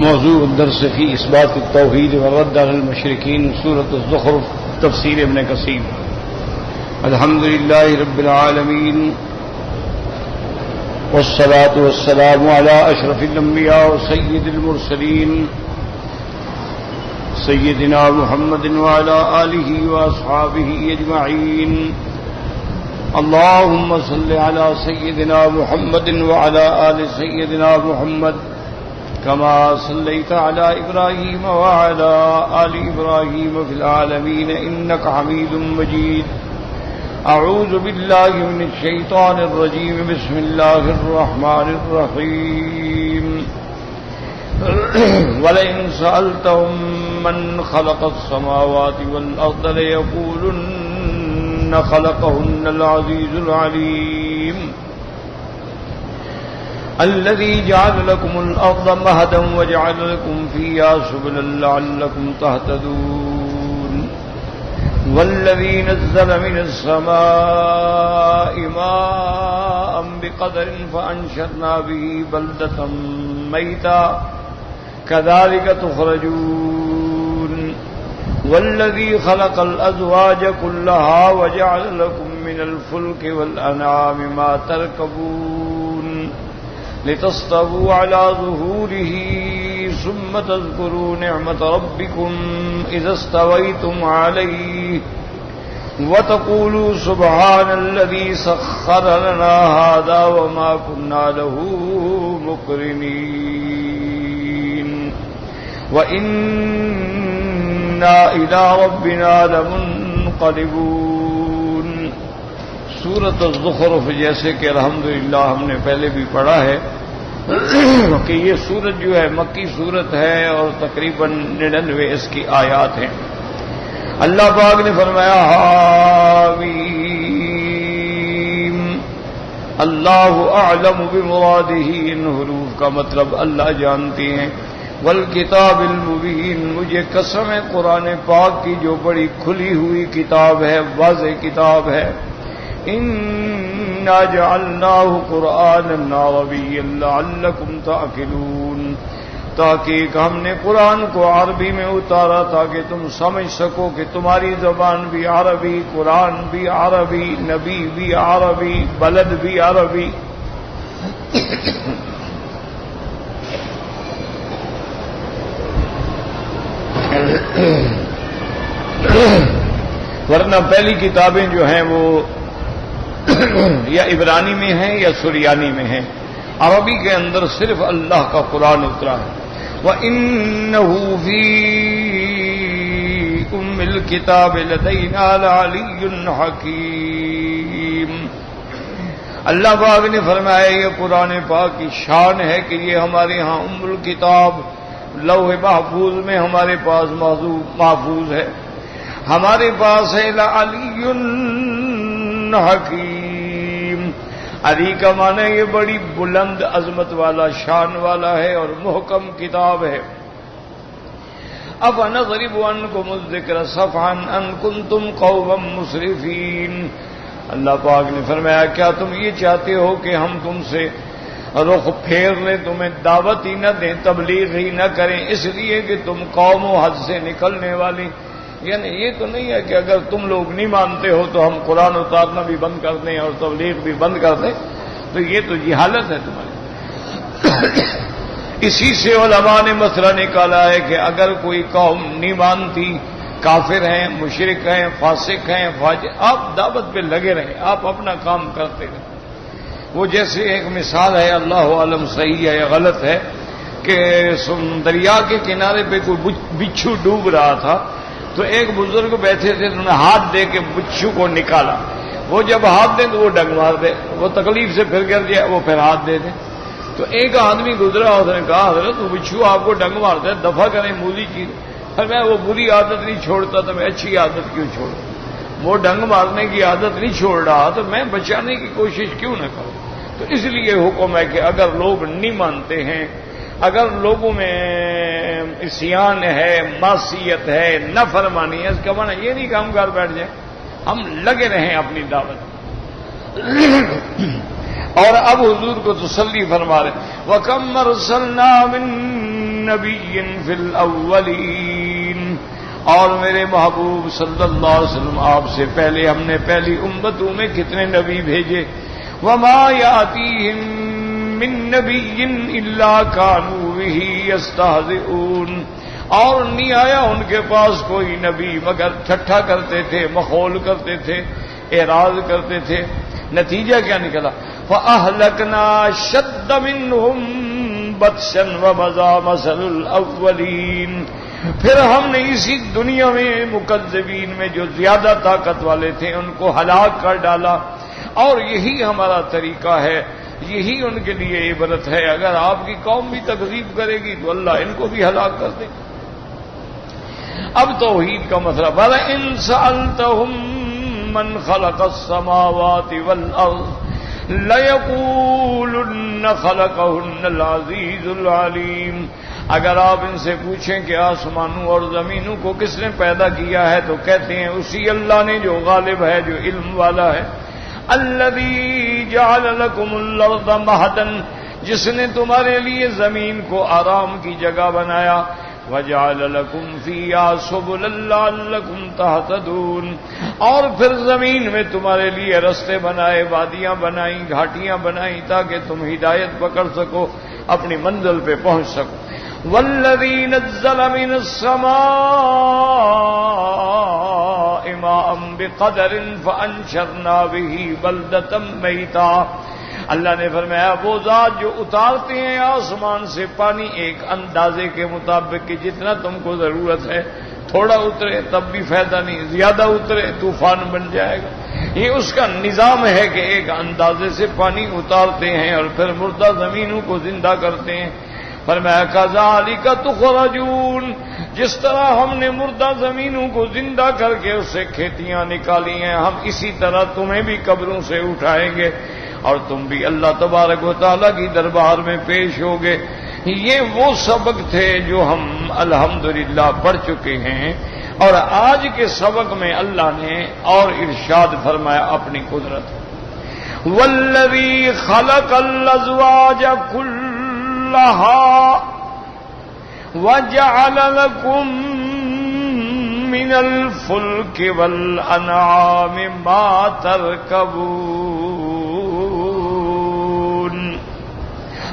موضوع الدرس في إثبات التوحيد والرد على المشركين سورة الزخرف تفسير ابن كثير. الحمد لله رب العالمين والصلاة والسلام على أشرف الأنبياء وسيد المرسلين سيدنا محمد وعلى آله وأصحابه أجمعين. اللهم صل على سيدنا محمد وعلى آل سيدنا محمد كما صليت على إبراهيم وعلى آل إبراهيم في العالمين إنك حميد مجيد. أعوذ بالله من الشيطان الرجيم. بسم الله الرحمن الرحيم. ولئن سألتهم من خلق السماوات والأرض ليقولن خلقهن العزيز العليم الذي جعل لكم الأرض مهدا وجعل لكم فيها سبلا لعلكم تهتدون والذي نزل من السماء ماء بقدر فأنشرنا به بلدة ميتا كذلك تخرجون والذي خلق الأزواج كلها وجعل لكم من الفلك والأنعام ما تركبون لتستووا على ظهوره ثم تذكروا نعمة ربكم إذا استويتم عليه وتقولوا سبحان الذي سخر لنا هذا وما كنا له مقرنين وإنا إلى ربنا لمنقلبون. سورۃ الزخرف جیسے کہ الحمدللہ ہم نے پہلے بھی پڑھا ہے کہ یہ سورت جو ہے مکی سورت ہے اور تقریباً 99 اس کی آیات ہیں. اللہ پاک نے فرمایا حامیم اللہ اعلم بمرادہ. ان حروف کا مطلب اللہ جانتے ہیں. والکتاب المبین مجھے قسم ہے قرآن پاک کی جو بڑی کھلی ہوئی کتاب ہے واضح کتاب ہے. اِنَّا جَعَلْنَاهُ قُرْآنًا عَرَبِيًّا لَعَلَّكُمْ تَعْقِلُونَ. تاکہ ہم نے قرآن کو عربی میں اتارا تاکہ تم سمجھ سکو کہ تمہاری زبان بھی عربی، قرآن بھی عربی، نبی بھی عربی، بلد بھی عربی. ورنہ پہلی کتابیں جو ہیں وہ یا عبرانی میں ہیں یا سریانی میں ہیں. عربی کے اندر صرف اللہ کا قرآن اترا ہے. وَإِنَّهُ فِي أُمِّ الْكِتَابِ لَدَيْنَا لَعَلِيٌّ حَكِيمٌ. اللہ پاک نے فرمایا یہ قرآن پاک کی شان ہے کہ یہ ہمارے ہاں ام الکتاب لوح محفوظ میں ہمارے پاس محفوظ ہے. ہمارے پاس ہے لَعَلِيٌّ حکیم. علی کا معنی یہ بڑی بلند عظمت والا شان والا ہے اور محکم کتاب ہے. افنضرب عنکم الذکر صفحا ان کنتم قوما مسرفین. اللہ پاک نے فرمایا کیا تم یہ چاہتے ہو کہ ہم تم سے رخ پھیر لیں، تمہیں دعوت ہی نہ دیں، تبلیغ ہی نہ کریں، اس لیے کہ تم قوم و حد سے نکلنے والی. یعنی یہ تو نہیں ہے کہ اگر تم لوگ نہیں مانتے ہو تو ہم قرآن اتارنا بھی بند کر دیں اور تبلیغ بھی بند کر دیں. تو یہ تو جہالت ہے تمہاری. اسی سے علماء نے مسئلہ نکالا ہے کہ اگر کوئی قوم نہیں مانتی، کافر ہیں، مشرک ہیں، فاسق ہیں، فاجر، آپ دعوت پہ لگے رہیں، آپ اپنا کام کرتے رہیں. وہ جیسے ایک مثال ہے، اللہ عالم صحیح ہے یا غلط ہے، کہ دریا کے کنارے پہ کوئی بچھو ڈوب رہا تھا تو ایک بزرگ بیٹھے تھے، انہوں نے ہاتھ دے کے بچھو کو نکالا. وہ جب ہاتھ دیں تو وہ ڈنگ مار دے، وہ تکلیف سے پھر گر جائے، وہ پھر ہاتھ دے دیں. تو ایک آدمی گزرا، اس نے کہا حضرت وہ بچھو آپ کو ڈنگ مارتا ہے، دفع کریں مولی چیز. میں وہ بری عادت نہیں چھوڑتا تو میں اچھی عادت کیوں چھوڑوں؟ وہ ڈنگ مارنے کی عادت نہیں چھوڑ رہا تو میں بچانے کی کوشش کیوں نہ کروں؟ تو اس لیے حکم ہے کہ اگر لوگ نہیں مانتے ہیں، اگر لوگوں میں عصیان ہے، معصیت ہے، نافرمانی ہے، اس کا معنی یہ نہیں کہ ہم گھر بیٹھ جائیں، ہم لگے رہیں اپنی دعوت. اور اب حضور کو تسلی فرما رہے وَكَمْ أَرْسَلْنَا مِن نبی فی الاولین، اور میرے محبوب صلی اللہ علیہ وسلم آپ سے پہلے ہم نے پہلی امتوں میں کتنے نبی بھیجے. وما یاتیہم من نبی الا کانوا بہ یستہزئون، اور نہیں آیا ان کے پاس کوئی نبی مگر ٹھٹھا کرتے تھے، مخول کرتے تھے، اعراض کرتے تھے. نتیجہ کیا نکلا؟ فَأَهْلَكْنَا شَدَّ مِنْهُمْ بَطْشًا وَمَضَىٰ مَثَلُ الْأَوَّلِينَ، پھر ہم نے اسی دنیا میں مکذبین میں جو زیادہ طاقت والے تھے ان کو ہلاک کر ڈالا. اور یہی ہمارا طریقہ ہے، یہی ان کے لیے عبرت ہے. اگر آپ کی قوم بھی تکذیب کرے گی تو اللہ ان کو بھی ہلاک کر دے. اب توحید کا مسئلہ، وَلَئِن سَأَلْتَهُم مَّنْ خَلَقَ السَّمَاوَاتِ وَالْأَرْضَ لَيَقُولُنَّ خَلَقَهُنَّ الْعَزِيزُ الْعَلِيمُ، اگر آپ ان سے پوچھیں کہ آسمانوں اور زمینوں کو کس نے پیدا کیا ہے تو کہتے ہیں اسی اللہ نے جو غالب ہے، جو علم والا ہے. الذی جعل لکم الارض مہدا، جس نے تمہارے لیے زمین کو آرام کی جگہ بنایا. وجعل لکم فیہا سبلا لعلکم تہتدون، اور پھر زمین میں تمہارے لیے رستے بنائے، وادیاں بنائیں، گھاٹیاں بنائیں تاکہ تم ہدایت پکڑ سکو، اپنی منزل پہ پہنچ سکو. والذی نزل من السماء ماء بقدر فانشرنا به بلدة میتا، اللہ نے فرمایا وہ ذات جو اتارتے ہیں آسمان سے پانی ایک اندازے کے مطابق کہ جتنا تم کو ضرورت ہے، تھوڑا اترے تب بھی فائدہ نہیں، زیادہ اترے طوفان بن جائے گا. یہ اس کا نظام ہے کہ ایک اندازے سے پانی اتارتے ہیں اور پھر مردہ زمینوں کو زندہ کرتے ہیں. فرمایا کذالک تخرجون، جس طرح ہم نے مردہ زمینوں کو زندہ کر کے اس سے کھیتیاں نکالی ہیں، ہم اسی طرح تمہیں بھی قبروں سے اٹھائیں گے اور تم بھی اللہ تبارک و تعالیٰ کی دربار میں پیش ہوگے. یہ وہ سبق تھے جو ہم الحمدللہ پڑھ چکے ہیں، اور آج کے سبق میں اللہ نے اور ارشاد فرمایا اپنی قدرت. والذی خلق الازواج کلھا وجعل لکم من الفلک والانعام ما ترکبون.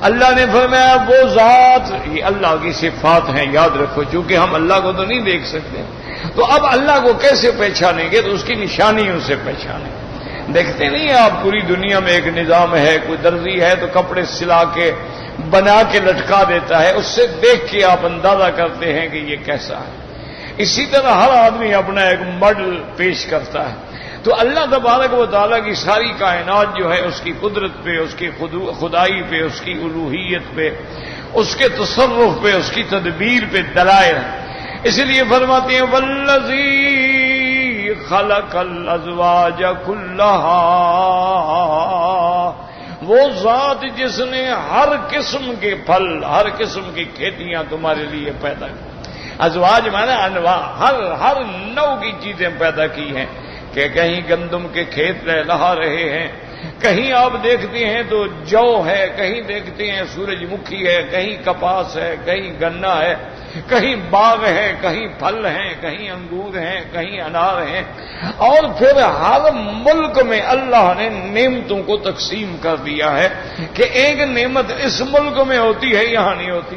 اللہ نے فرمایا وہ ذات، یہ اللہ کی صفات ہیں، یاد رکھو، چونکہ ہم اللہ کو تو نہیں دیکھ سکتے، تو اب اللہ کو کیسے پہچانیں گے؟ تو اس کی نشانیوں سے پہچانیں. دیکھتے نہیں ہیں آپ پوری دنیا میں ایک نظام ہے، کوئی درزی ہے تو کپڑے سلا کے بنا کے لٹکا دیتا ہے، اس سے دیکھ کے آپ اندازہ کرتے ہیں کہ یہ کیسا ہے. اسی طرح ہر آدمی اپنا ایک ماڈل پیش کرتا ہے. تو اللہ تبارک و تعالیٰ کی ساری کائنات جو ہے اس کی قدرت پہ، اس کی خدائی پہ، اس کی الوہیت پہ، اس کے تصرف پہ، اس کی تدبیر پہ دلائل ہیں. اس لیے فرماتے ہیں والذی خلق الازواج کلھا، وہ ذات جس نے ہر قسم کے پھل، ہر قسم کی کھیتیاں تمہارے لیے پیدا کی. ازواج مانا انواع، ہر نوع کی چیزیں پیدا کی ہیں، کہ کہیں گندم کے کھیت لہا رہے ہیں، کہیں آپ دیکھتے ہیں تو جو ہے، کہیں دیکھتے ہیں سورج مکھی ہے، کہیں کپاس ہے، کہیں گنا ہے، کہیں باغ ہے، کہیں پھل ہیں، کہیں انگور ہیں، کہیں انار ہیں. اور پھر ہر ملک میں اللہ نے نعمتوں کو تقسیم کر دیا ہے کہ ایک نعمت اس ملک میں ہوتی ہے، یہاں نہیں ہوتی،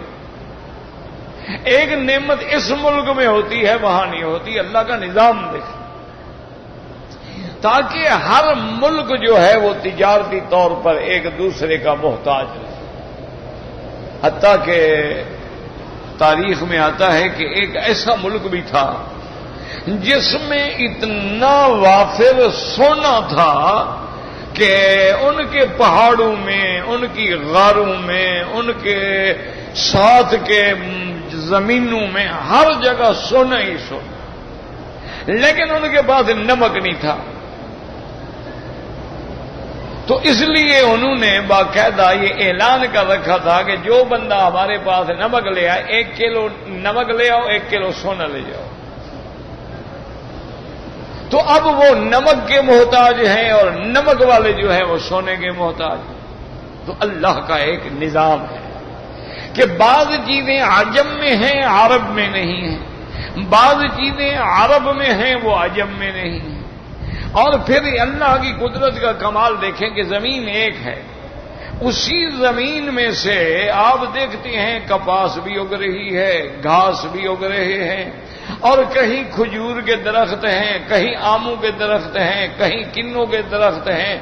ایک نعمت اس ملک میں ہوتی ہے، وہاں نہیں ہوتی. اللہ کا نظام دیکھ، تاکہ ہر ملک جو ہے وہ تجارتی طور پر ایک دوسرے کا محتاج رہے. حتیٰ کہ تاریخ میں آتا ہے کہ ایک ایسا ملک بھی تھا جس میں اتنا وافر سونا تھا کہ ان کے پہاڑوں میں، ان کی غاروں میں، ان کے ساتھ کے زمینوں میں ہر جگہ سونا ہی سونا، لیکن ان کے پاس نمک نہیں تھا. تو اس لیے انہوں نے باقاعدہ یہ اعلان کر رکھا تھا کہ جو بندہ ہمارے پاس نمک لے آئے، 1 کلو نمک لے آؤ، 1 کلو سونا لے جاؤ. تو اب وہ نمک کے محتاج ہیں اور نمک والے جو ہیں وہ سونے کے محتاج. تو اللہ کا ایک نظام ہے کہ بعض چیزیں عجم میں ہیں عرب میں نہیں ہیں، بعض چیزیں عرب میں ہیں وہ عجم میں نہیں ہیں۔ اور پھر اللہ کی قدرت کا کمال دیکھیں کہ زمین ایک ہے، اسی زمین میں سے آپ دیکھتے ہیں کپاس بھی اگ رہی ہے، گھاس بھی اگ رہے ہیں، اور کہیں کھجور کے درخت ہیں، کہیں آموں کے درخت ہیں، کہیں کنوں کے درخت ہیں،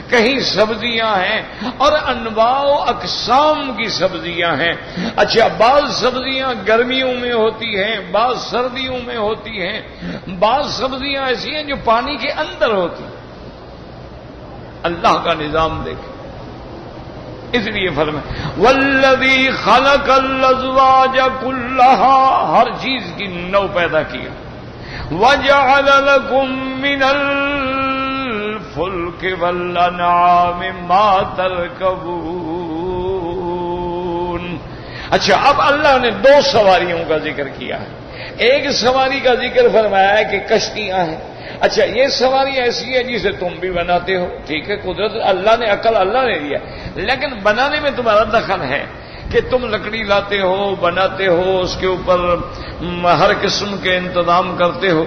کہیں سبزیاں ہیں، اور انواع و اقسام کی سبزیاں ہیں۔ اچھا، بعض سبزیاں گرمیوں میں ہوتی ہیں، بعض سردیوں میں ہوتی ہیں، بعض سبزیاں ایسی ہیں جو پانی کے اندر ہوتی ہیں۔ اللہ کا نظام دیکھیں، اس لیے فرمایا والذی خلق الازواج کلھا، ہر چیز کی نوع پیدا کیا، وجعل لکم من الفلک والانعام ما ترکبون۔ اچھا، اب اللہ نے دو سواریوں کا ذکر کیا ہے۔ ایک سواری کا ذکر فرمایا ہے کہ کشتیاں ہیں۔ اچھا، یہ سواری ایسی ہے جسے تم بھی بناتے ہو، ٹھیک ہے، قدرت اللہ نے، عقل اللہ نے دیا، لیکن بنانے میں تمہارا دخل ہے کہ تم لکڑی لاتے ہو، بناتے ہو، اس کے اوپر ہر قسم کے انتظام کرتے ہو۔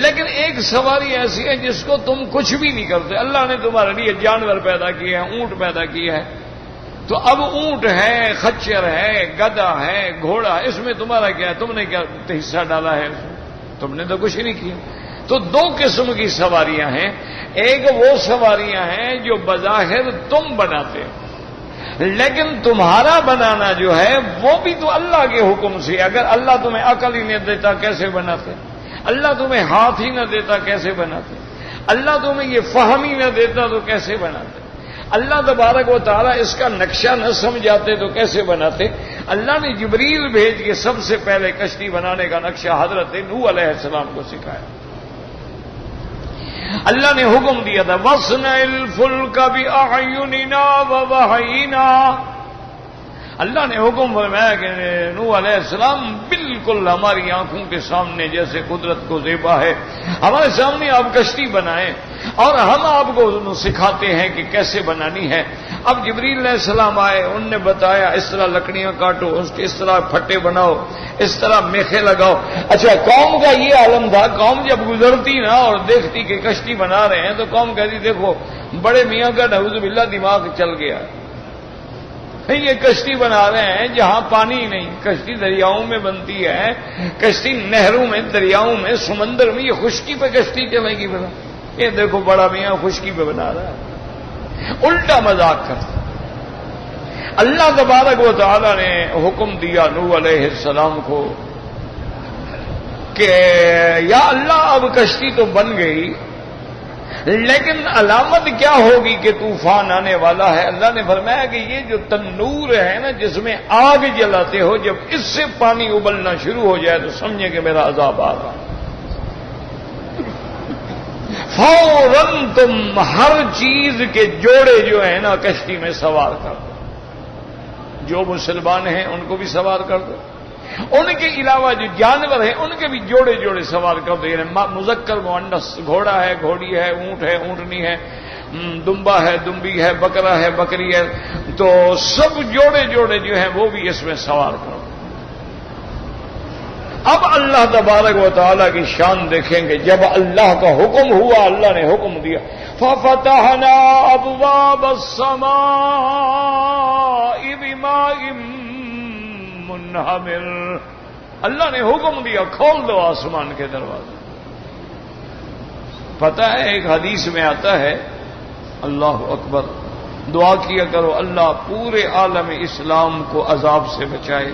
لیکن ایک سواری ایسی ہے جس کو تم کچھ بھی نہیں کرتے، اللہ نے تمہارے لیے جانور پیدا کیے ہیں، اونٹ پیدا کیے ہیں۔ تو اب اونٹ ہے، خچر ہے، گدھا ہے، گھوڑا ہے، اس میں تمہارا کیا ہے؟ تم نے کیا حصہ ڈالا ہے؟ تم نے تو کچھ نہیں کیا۔ تو دو قسم کی سواریاں ہیں، ایک وہ سواریاں ہیں جو بظاہر تم بناتے ہو، لیکن تمہارا بنانا جو ہے وہ بھی تو اللہ کے حکم سے۔ اگر اللہ تمہیں عقل ہی نہ دیتا کیسے بناتے؟ اللہ تمہیں ہاتھ ہی نہ دیتا کیسے بناتے؟ اللہ تمہیں یہ فہم ہی نہ دیتا تو کیسے بناتے؟ اللہ تبارک و تعالیٰ اس کا نقشہ نہ سمجھاتے تو کیسے بناتے؟ اللہ نے جبریل بھیج کے سب سے پہلے کشتی بنانے کا نقشہ حضرت نوح علیہ السلام کو سکھایا۔ اللہ نے حکم دیا تھا وَاصْنَعِ الْفُلْكَ بِأَعْيُنِنَا وَوَحْيِنَا۔ اللہ نے حکم فرمایا کہ نوح علیہ السلام بالکل ہماری آنکھوں کے سامنے جیسے قدرت کو زیبا ہے، ہمارے سامنے آپ کشتی بنائیں اور ہم آپ کو سکھاتے ہیں کہ کیسے بنانی ہے۔ اب جبریل علیہ السلام آئے، ان نے بتایا اس طرح لکڑیاں کاٹو، اس طرح پھٹے بناؤ، اس طرح میخے لگاؤ۔ اچھا، قوم کا یہ عالم تھا، قوم جب گزرتی نا اور دیکھتی کہ کشتی بنا رہے ہیں تو قوم کہتی دیکھو بڑے میاں کا نعوذ باللہ دماغ چل گیا، یہ کشتی بنا رہے ہیں جہاں پانی نہیں، کشتی دریاؤں میں بنتی ہے، کشتی نہروں میں، دریاؤں میں، سمندر میں، یہ خشکی پہ کشتی چلے گی بنا؟ یہ دیکھو بڑا میاں خشکی پہ بنا رہا ہے، الٹا مذاق کرتا۔ اللہ تبارک و تعالی نے حکم دیا نوح علیہ السلام کو کہ یا اللہ اب کشتی تو بن گئی، لیکن علامت کیا ہوگی کہ طوفان آنے والا ہے؟ اللہ نے فرمایا کہ یہ جو تنور ہے نا جس میں آگ جلاتے ہو، جب اس سے پانی ابلنا شروع ہو جائے تو سمجھے کہ میرا عذاب آ رہا۔ فوراً تم ہر چیز کے جوڑے جو ہیں نا کشتی میں سوار کر دو، جو مسلمان ہیں ان کو بھی سوار کر دو، ان کے علاوہ جو جانور ہیں ان کے بھی جوڑے جوڑے سوار کر دو، یعنی مذکر مؤنث، گھوڑا ہے، گھوڑی ہے، اونٹ ہے، اونٹنی ہے، دمبا ہے، دمبی ہے، بکرا ہے، بکری ہے، تو سب جوڑے جوڑے جو ہیں وہ بھی اس میں سوار کرو۔ اب اللہ تبارک و تعالیٰ کی شان دیکھیں گے، جب اللہ کا حکم ہوا، اللہ نے حکم دیا فَفَتَحْنَا أَبْوَابَ السَّمَاءِ بِمَاءٍ مُنْهَمِرٍ۔ اللہ نے حکم دیا کھول دو آسمان کے دروازے۔ پتہ ہے ایک حدیث میں آتا ہے، اللہ اکبر، دعا کیا کرو اللہ پورے عالم اسلام کو عذاب سے بچائے،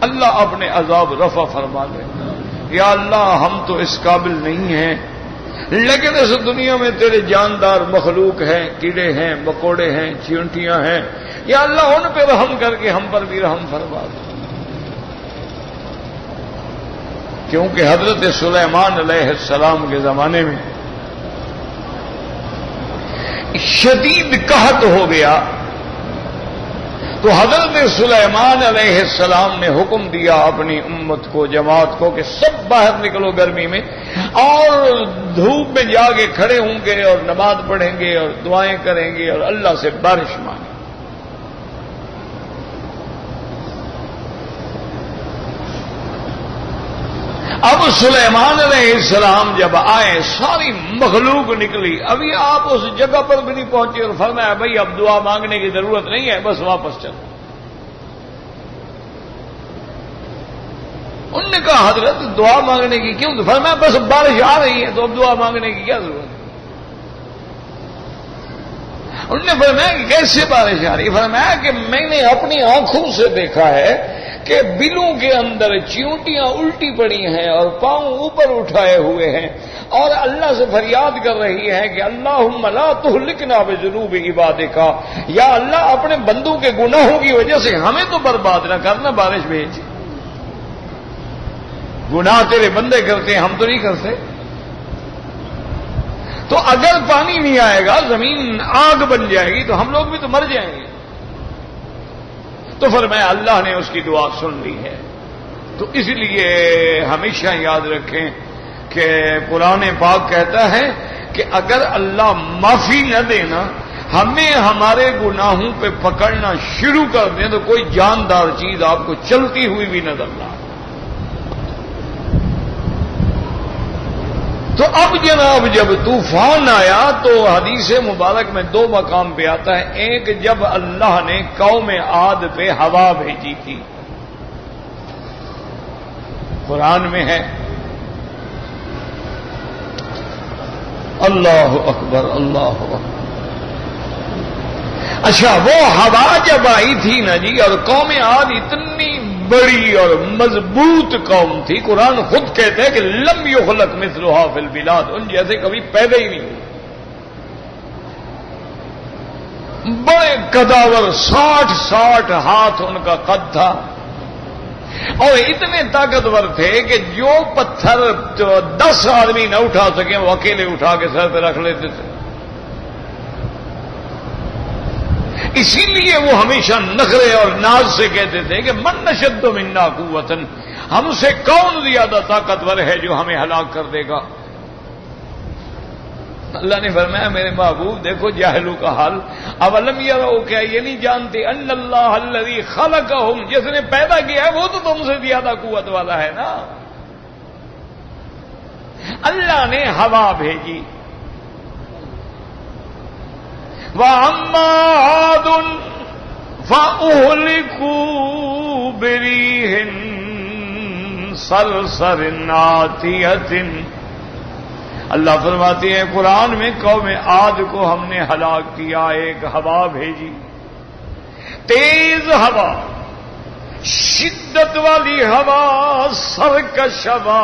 اللہ اپنے عذاب رفع فرما دے۔ یا اللہ ہم تو اس قابل نہیں ہیں، لیکن اس دنیا میں تیرے جاندار مخلوق ہیں، کیڑے ہیں، مکوڑے ہیں، چیونٹیاں ہیں، یا اللہ ان پہ رحم کر کے ہم پر بھی رحم فرما دے۔ کیونکہ حضرت سلیمان علیہ السلام کے زمانے میں شدید قحط ہو گیا، تو حضرت سلیمان علیہ السلام نے حکم دیا اپنی امت کو، جماعت کو، کہ سب باہر نکلو گرمی میں اور دھوپ میں جا کے کھڑے ہوں گے اور نماز پڑھیں گے اور دعائیں کریں گے اور اللہ سے بارش مانگیں۔ اب سلیمان علیہ السلام جب آئے ساری مخلوق نکلی، ابھی آپ اس جگہ پر بھی نہیں پہنچے اور فرمایا بھائی اب دعا مانگنے کی ضرورت نہیں ہے، بس واپس چلو۔ انہوں نے کہا حضرت دعا مانگنے کی کیوں؟ فرمایا بس بارش آ رہی ہے تو اب دعا مانگنے کی کیا ضرورت ہے؟ انہوں نے فرمایا کہ کیسے بارش آ رہی ہے؟ فرمایا کہ میں نے اپنی آنکھوں سے دیکھا ہے کہ بلوں کے اندر چیونٹیاں الٹی پڑی ہیں اور پاؤں اوپر اٹھائے ہوئے ہیں اور اللہ سے فریاد کر رہی ہے کہ اللہم لا تہلکنا بذنوب عبادک، یا اللہ اپنے بندوں کے گناہوں کی وجہ سے ہمیں تو برباد نہ کرنا، بارش بھیج۔ گناہ تیرے بندے کرتے ہیں، ہم تو نہیں کرتے۔ تو اگر پانی نہیں آئے گا زمین آگ بن جائے گی تو ہم لوگ بھی تو مر جائیں گے۔ تو فرمایا اللہ نے اس کی دعا سن لی ہے۔ تو اس لیے ہمیشہ یاد رکھیں کہ قرآن پاک کہتا ہے کہ اگر اللہ معافی نہ دینا، ہمیں ہمارے گناہوں پہ پکڑنا شروع کر دیں تو کوئی جاندار چیز آپ کو چلتی ہوئی بھی نظر نہ آئے۔ تو اب جناب جب طوفان آیا تو حدیث مبارک میں دو مقام پہ آتا ہے، ایک جب اللہ نے قوم عاد پہ ہوا بھیجی تھی، قرآن میں ہے، اللہ اکبر اللہ اکبر۔ اچھا وہ ہوا جب آئی تھی نا جی، اور قوم عاد اتنی بڑی اور مضبوط قوم تھی، قرآن خود کہتے ہیں کہ لم یخلق مثلھا فی البلاد، ان جیسے کبھی پیدا ہی نہیں ہوئے، بڑے قداور، 60 ہاتھ ان کا قد تھا، اور اتنے طاقتور تھے کہ جو پتھر 10 آدمی نہ اٹھا سکیں وہ اکیلے اٹھا کے سر پہ رکھ لیتے تھے۔ اسی لیے وہ ہمیشہ نخرے اور ناز سے کہتے تھے کہ من نشد منا قوتا، ہم سے کون زیادہ طاقتور ہے جو ہمیں ہلاک کر دے گا؟ اللہ نے فرمایا میرے محبوب دیکھو جاہلوں کا حال، اولم یروا، کیا یہ نہیں جانتے ان اللہ الذی خلقہم، جس نے پیدا کیا ہے وہ تو تم سے زیادہ قوت والا ہے نا۔ اللہ نے ہوا بھیجی، وَأَمَّا عَادٌ فَأُهْلِكُوا بِرِيحٍ صَرْصَرٍ عَاتِيَةٍ۔ اللہ فرماتے ہیں قرآن میں قوم عاد کو ہم نے ہلاک کیا، ایک ہوا بھیجی، تیز ہوا، شدت والی ہوا، سرکش ہوا،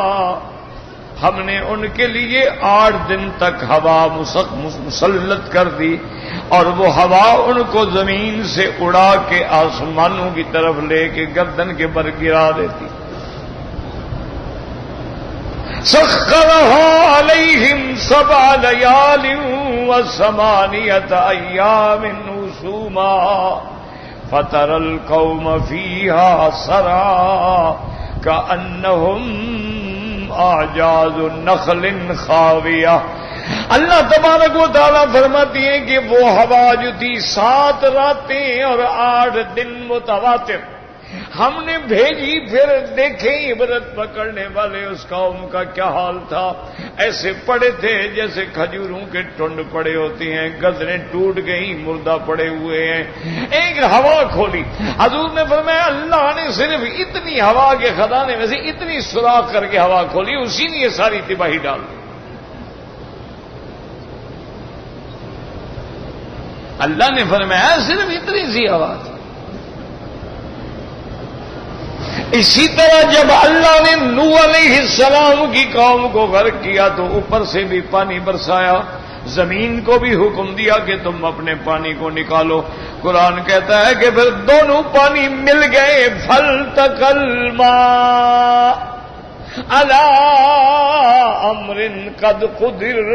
ہم نے ان کے لیے 8 دن تک ہوا مسلط کر دی، اور وہ ہوا ان کو زمین سے اڑا کے آسمانوں کی طرف لے کے گردن کے پر گرا دیتی۔ سخرها علیہم 7 لیال و8 ایام حسوما فتر القوم فیہا سرعا کأنہم اعجاز نخل خاویہ۔ اللہ تبارک و تعالیٰ فرماتی ہیں کہ وہ ہوا جو تھی 7 راتیں اور 8 دن متواتر ہم نے بھیجی، پھر دیکھیں عبرت پکڑنے والے اس قوم کا کیا حال تھا، ایسے پڑے تھے جیسے کھجوروں کے ٹنڈ پڑے ہوتے ہیں، گردنیں ٹوٹ گئی، مردہ پڑے ہوئے ہیں۔ ایک ہوا کھولی، حضور نے فرمایا اللہ نے صرف اتنی ہوا کے خزانے میں سے اتنی سوراخ کر کے ہوا کھولی، اسی نے یہ ساری تباہی ڈال دی۔ اللہ نے فرمایا صرف اتنی سی ہوا تھی۔ اسی طرح جب اللہ نے نوح علیہ السلام کی قوم کو غرق کیا تو اوپر سے بھی پانی برسایا، زمین کو بھی حکم دیا کہ تم اپنے پانی کو نکالو۔ قرآن کہتا ہے کہ پھر دونوں پانی مل گئے، فَالْتَقَى الْمَاءُ عَلَىٰ أَمْرٍ قَدْ قُدِرَ۔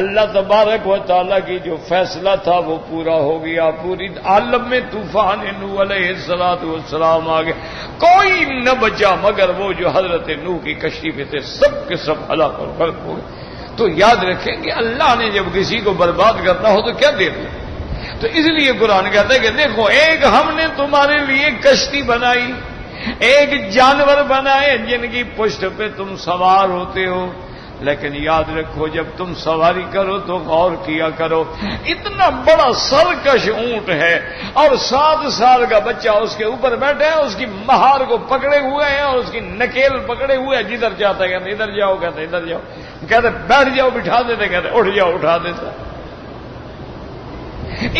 اللہ تبارک و تعالیٰ کی جو فیصلہ تھا وہ پورا ہو گیا، پوری عالم میں طوفان نوح علیہ السلام آ گئے، کوئی نہ بچا مگر وہ جو حضرت نوح کی کشتی پہ تھے، سب کے سب ہلاک اور غرق ہو گئے۔ تو یاد رکھیں کہ اللہ نے جب کسی کو برباد کرنا ہو تو کیا دے دیں۔ تو اس لیے قرآن کہتا ہے کہ دیکھو ایک ہم نے تمہارے لیے کشتی بنائی، ایک جانور بنائے جن کی پشت پہ تم سوار ہوتے ہو، لیکن یاد رکھو جب تم سواری کرو تو غور کیا کرو، اتنا بڑا سرکش اونٹ ہے اور 7 سال کا بچہ اس کے اوپر بیٹھا ہے، اس کی مہار کو پکڑے ہوئے ہیں اور اس کی نکیل پکڑے ہوئے ہیں، جدھر چاہتا ہے کہتے ادھر جاؤ، کہتے ادھر جاؤ، کہتے بیٹھ جاؤ بٹھا دیتے، کہتے اٹھ جاؤ اٹھا دیتا۔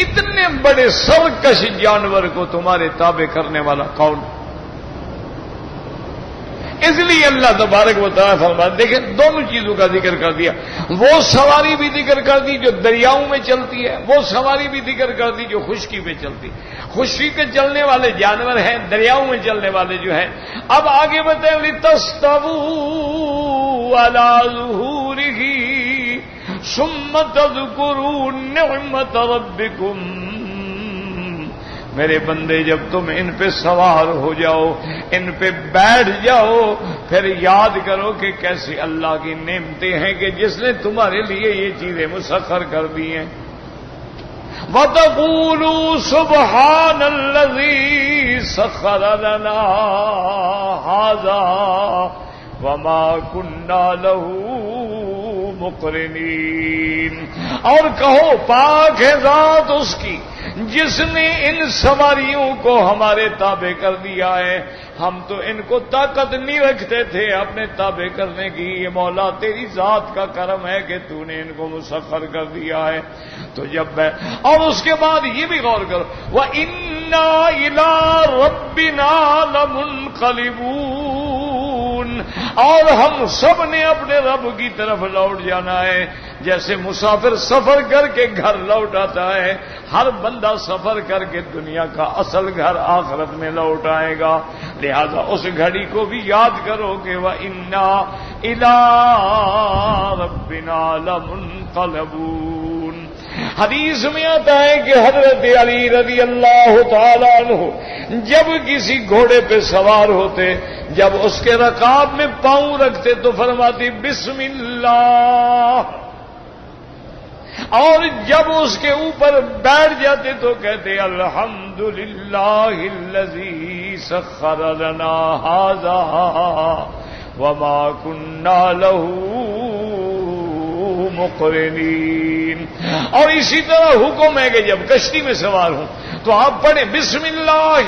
اتنے بڑے سرکش جانور کو تمہارے تابع کرنے والا کون؟ اس لیے اللہ تبارک و تعالیٰ فرماتے، دیکھیں دونوں چیزوں کا ذکر کر دیا، وہ سواری بھی ذکر کر دی جو دریاؤں میں چلتی ہے، وہ سواری بھی ذکر کر دی جو خشکی پہ چلتی، خشکی کے چلنے والے جانور ہیں، دریاؤں میں چلنے والے جو ہیں۔ اب آگے بتائیں لِتَسْتَوُوا عَلَىٰ ظُهُورِهِ ثُمَّ تَذْكُرُوا نِعْمَةَ رَبِّكُمْ۔ میرے بندے جب تم ان پہ سوار ہو جاؤ، ان پہ بیٹھ جاؤ، پھر یاد کرو کہ کیسی اللہ کی نعمتیں ہیں کہ جس نے تمہارے لیے یہ چیزیں مسخر کر دی ہیں۔ وَتَقُولُوا سُبْحَانَ الَّذِي سَخَّرَ لَنَا هَٰذَا وَمَا كُنَّا لَهُ مُقْرِنِينَ، اور کہو پاک ہے ذات اس کی جس نے ان سواریوں کو ہمارے تابع کر دیا ہے، ہم تو ان کو طاقت نہیں رکھتے تھے اپنے تابع کرنے کی، یہ مولا تیری ذات کا کرم ہے کہ تو نے ان کو مسخر کر دیا ہے۔ تو جب اور اس کے بعد یہ بھی غور کرو، وَإِنَّا إِلَىٰ رَبِّنَا لَمُنْقَلِبُونَ، اور ہم سب نے اپنے رب کی طرف لوٹ جانا ہے، جیسے مسافر سفر کر کے گھر لوٹ آتا ہے، ہر بندہ سفر کر کے دنیا کا اصل گھر آخرت میں لوٹ آئے گا، لہذا اس گھڑی کو بھی یاد کرو کہ وَإِنَّا إِلَىٰ رَبِّنَا لَمُنْقَلِبُونَ۔ حدیث میں آتا ہے کہ حضرت علی رضی اللہ تعالی عنہ جب کسی گھوڑے پہ سوار ہوتے، جب اس کے رکاب میں پاؤں رکھتے تو فرماتی بسم اللہ، اور جب اس کے اوپر بیٹھ جاتے تو کہتے الحمدللہ الذی سخر لنا ھذا وما کننا لہ مقرنین۔ اور اسی طرح حکم ہے کہ جب کشتی میں سوار ہوں تو آپ پڑھیں بسم اللہ،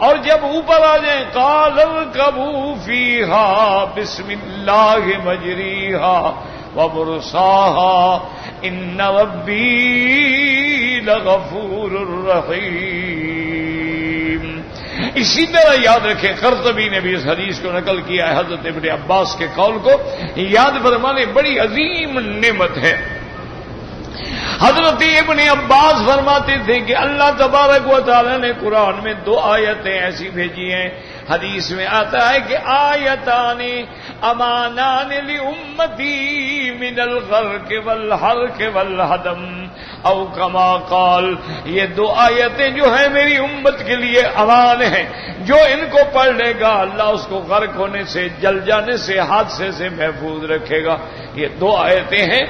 اور جب اوپر آ جائیں قال ارکبوا فیہا بسم اللہ مجریہا ومرساہا ان ربی لغفور رحیم۔ اسی طرح یاد رکھیں، قرطبی نے بھی اس حدیث کو نقل کیا ہے حضرت ابن عباس کے قول کو، یاد فرمانے بڑی عظیم نعمت ہے۔ حضرت ابن عباس فرماتے تھے کہ اللہ تبارک و تعالی نے قرآن میں 2 آیتیں ایسی بھیجی ہیں، حدیث میں آتا ہے کہ آیتان امانان لامتی من الغرق والحرق والہدم، او کما قال، یہ 2 آیتیں جو ہیں میری امت کے لیے امان ہیں، جو ان کو پڑھ لے گا اللہ اس کو غرق ہونے سے، جل جانے سے، حادثے سے محفوظ رکھے گا۔ یہ 2 آیتیں ہیں،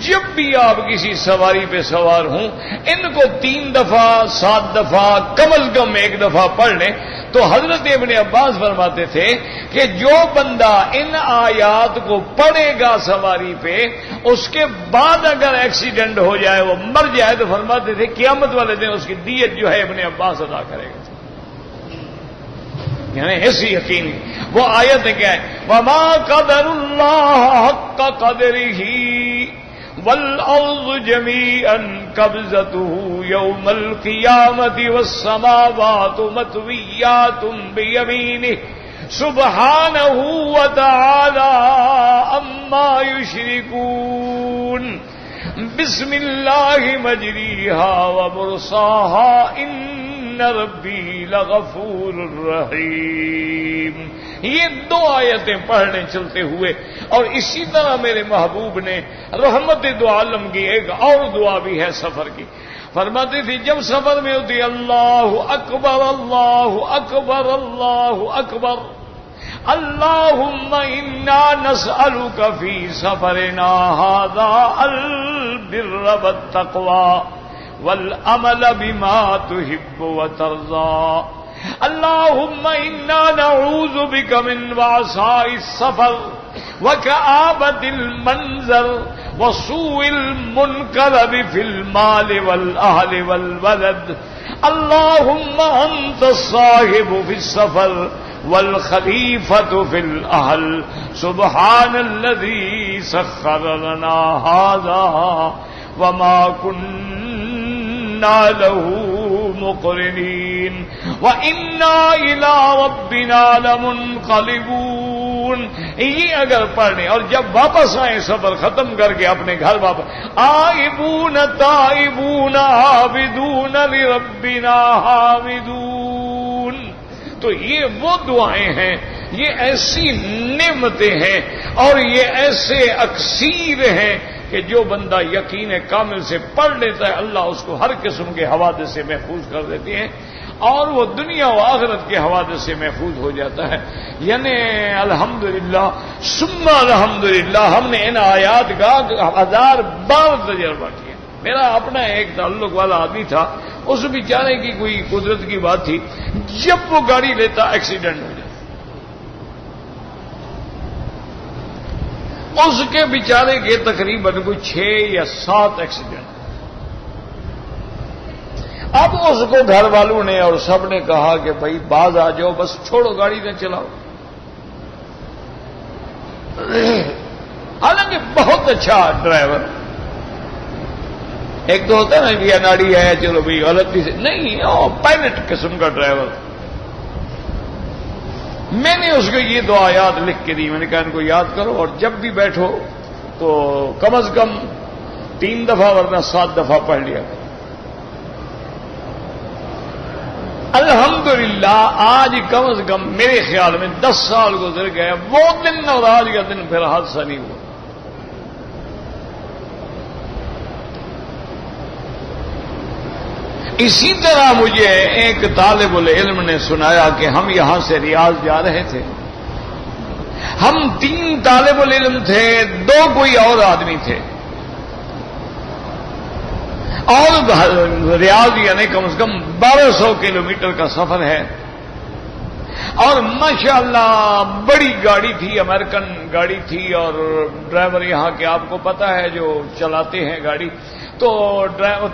جب بھی آپ کسی سواری پہ سوار ہوں ان کو 3 دفعہ 7 دفعہ کم از کم 1 دفعہ پڑھ لیں۔ تو حضرت ابن عباس فرماتے تھے کہ جو بندہ ان آیات کو پڑھے گا سواری پہ، اس کے بعد اگر ایکسیڈنٹ ہو جائے، وہ مر جائے، تو فرماتے تھے قیامت والے دن اس کی دیت جو ہے ابن عباس ادا کرے گا۔ یعنی ایسی یقین، وہ آیت کیا ہے، وما قدر اللہ حق قدرہ والارض جميعا قبضته يوم القيامة والسماوات مطويات بيمينه سبحانه وتعالى عما يشركون بسم الله مجريها ومرساها ان ربي لغفور رحيم۔ یہ 2 آیتیں پڑھنے چلتے ہوئے، اور اسی طرح میرے محبوب نے رحمت دو عالم کی ایک اور دعا بھی ہے سفر کی، فرماتی تھی جب سفر میں ہوتی اللہ اکبر اللہ اکبر اللہ اکبر اللہم انا نسألک فی سفرنا ھذا البر والتقوی والعمل بما تحب وترضى اللہم انا نعوذ بک من وعثاء السفر وکآبۃ المنظر وسوء المنقلب فی المال والاہل والولد اللہم انت الصاحب فی السفر والخلیفۃ فی الاہل سبحان الذی سخر لنا ھذا وما كنا له مقرنین وإنا إلى ربنا لمنقلبون. یہ اگر پڑھنے اور جب واپس آئیں سفر ختم کر کے اپنے گھر واپس آئبون تائبون عابدون لربنا حامدون، تو یہ وہ دعائیں ہیں، یہ ایسی نعمتیں ہیں اور یہ ایسے اکثیر ہیں کہ جو بندہ یقین کامل سے پڑھ لیتا ہے اللہ اس کو ہر قسم کے حوادث سے محفوظ کر دیتے ہیں اور وہ دنیا و آخرت کے حوادث سے محفوظ ہو جاتا ہے. یعنی الحمدللہ ثم الحمدللہ ہم نے ان آیات کا 1000 بار تجربہ کیا. میرا اپنا ایک تعلق والا آدمی تھا، اس بیچارے کی کوئی قدرت کی بات تھی، جب وہ گاڑی لیتا ایکسیڈنٹ ہو جاتا. اس کے بیچارے کے تقریباً کوئی 6 یا 7 ایکسیڈنٹ. اب اس کو گھر والوں نے اور سب نے کہا کہ بھائی باز آ جاؤ، بس چھوڑو گاڑی نہ چلاؤ. حالانکہ بہت اچھا ڈرائیور، ایک تو ہوتا ہے نا یہ ناڑی ہے چلو بھائی غلطی سے نہیں، پائلٹ قسم کا ڈرائیور. میں نے اس کو یہ 2 آیات لکھ کے دی، میں نے کہا ان کو یاد کرو اور جب بھی بیٹھو تو کم از کم 3 دفعہ ورنہ 7 دفعہ پڑھ لیا کرو. الحمدللہ آج کم از کم میرے خیال میں 10 سال گزر گئے، وہ دن اور آج کا دن پھر حادثہ نہیں ہوا. اسی طرح مجھے ایک طالب العلم نے سنایا کہ ہم یہاں سے ریاض جا رہے تھے، ہم 3 طالب العلم تھے، 2 کوئی اور آدمی تھے، اور ریاض یعنی کم از کم 1200 کلومیٹر کا سفر ہے. اور ماشاءاللہ بڑی گاڑی تھی، امریکن گاڑی تھی، اور ڈرائیور یہاں کے آپ کو پتہ ہے جو چلاتے ہیں گاڑی. تو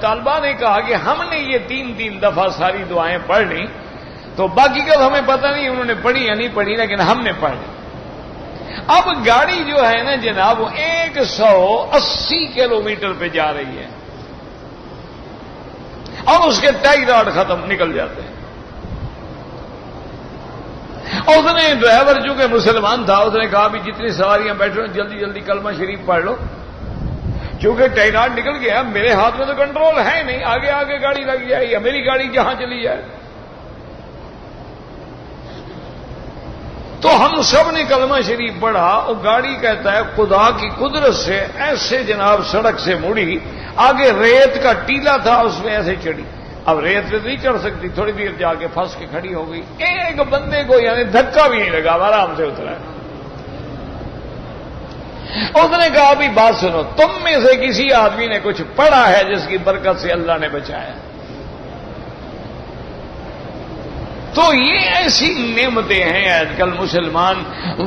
طالبہ نے کہا کہ ہم نے یہ 3 دفعہ ساری دعائیں پڑھ لیں، تو باقی کا ہمیں پتہ نہیں انہوں نے پڑھی یا نہیں پڑھی، لیکن ہم نے پڑھ لی. اب گاڑی جو ہے نا جناب وہ 180 کلومیٹر پہ جا رہی ہے اور اس کے ٹائی راڈ ختم نکل جاتے ہیں. اور اس نے ڈرائیور جو کہ مسلمان تھا اس نے کہا بھی جتنی سواریاں بیٹھے ہو جلدی جلدی کلمہ شریف پڑھ لو، کیونکہ ٹائی راڈ نکل گیا، میرے ہاتھ میں تو کنٹرول ہے نہیں، آگے آگے گاڑی لگ جائے یا میری گاڑی جہاں چلی جائے. تو ہم سب نے کلمہ شریف پڑھا. اور گاڑی کہتا ہے خدا کی قدرت سے ایسے جناب سڑک سے مڑی، آگے ریت کا ٹیلا تھا اس میں ایسے چڑھی. اب ریت پہ نہیں چڑھ سکتی، تھوڑی دیر جا کے پھنس کے کھڑی ہو گئی. ایک بندے کو یعنی دھکا بھی نہیں لگا، آرام سے اترا. اس نے کہا بھی بات سنو، تم میں سے کسی آدمی نے کچھ پڑھا ہے جس کی برکت سے اللہ نے بچایا؟ تو یہ ایسی نعمتیں ہیں آج کل مسلمان،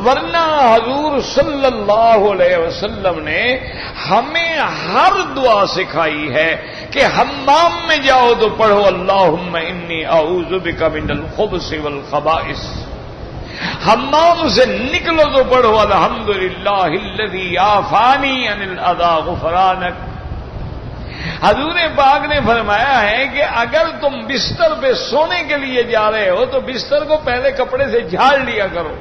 ورنہ حضور صلی اللہ علیہ وسلم نے ہمیں ہر دعا سکھائی ہے کہ حمام میں جاؤ تو پڑھو اللہم انی اعوذ بک من الخبث والخبائث. حمام سے نکلو تو پڑھو الحمدللہ الذی عافانی عن الاذی غفرانک. حضور پاک نے فرمایا ہے کہ اگر تم بستر پہ سونے کے لیے جا رہے ہو تو بستر کو پہلے کپڑے سے جھاڑ لیا کرو.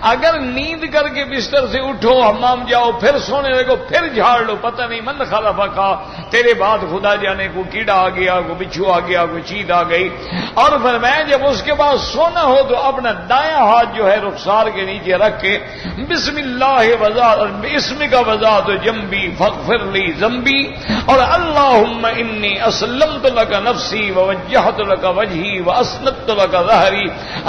اگر نیند کر کے بستر سے اٹھو حمام جاؤ پھر سونے لگو پھر جھاڑ لو، پتہ نہیں من خلف کا تیرے بعد خدا جانے کو کیڑا آ گیا، کو بچھو آ گیا، کو چیز آ گئی. اور فرمایا جب اس کے بعد سونا ہو تو اپنا دایاں ہاتھ جو ہے رخسار کے نیچے رکھ کے بسم اللہ اسم کا وضاحت جنبی فاغفر لی ذنبی اور اللہم انی اسلمت لک نفسی ووجہت لک وجہی واسندت لک ظہری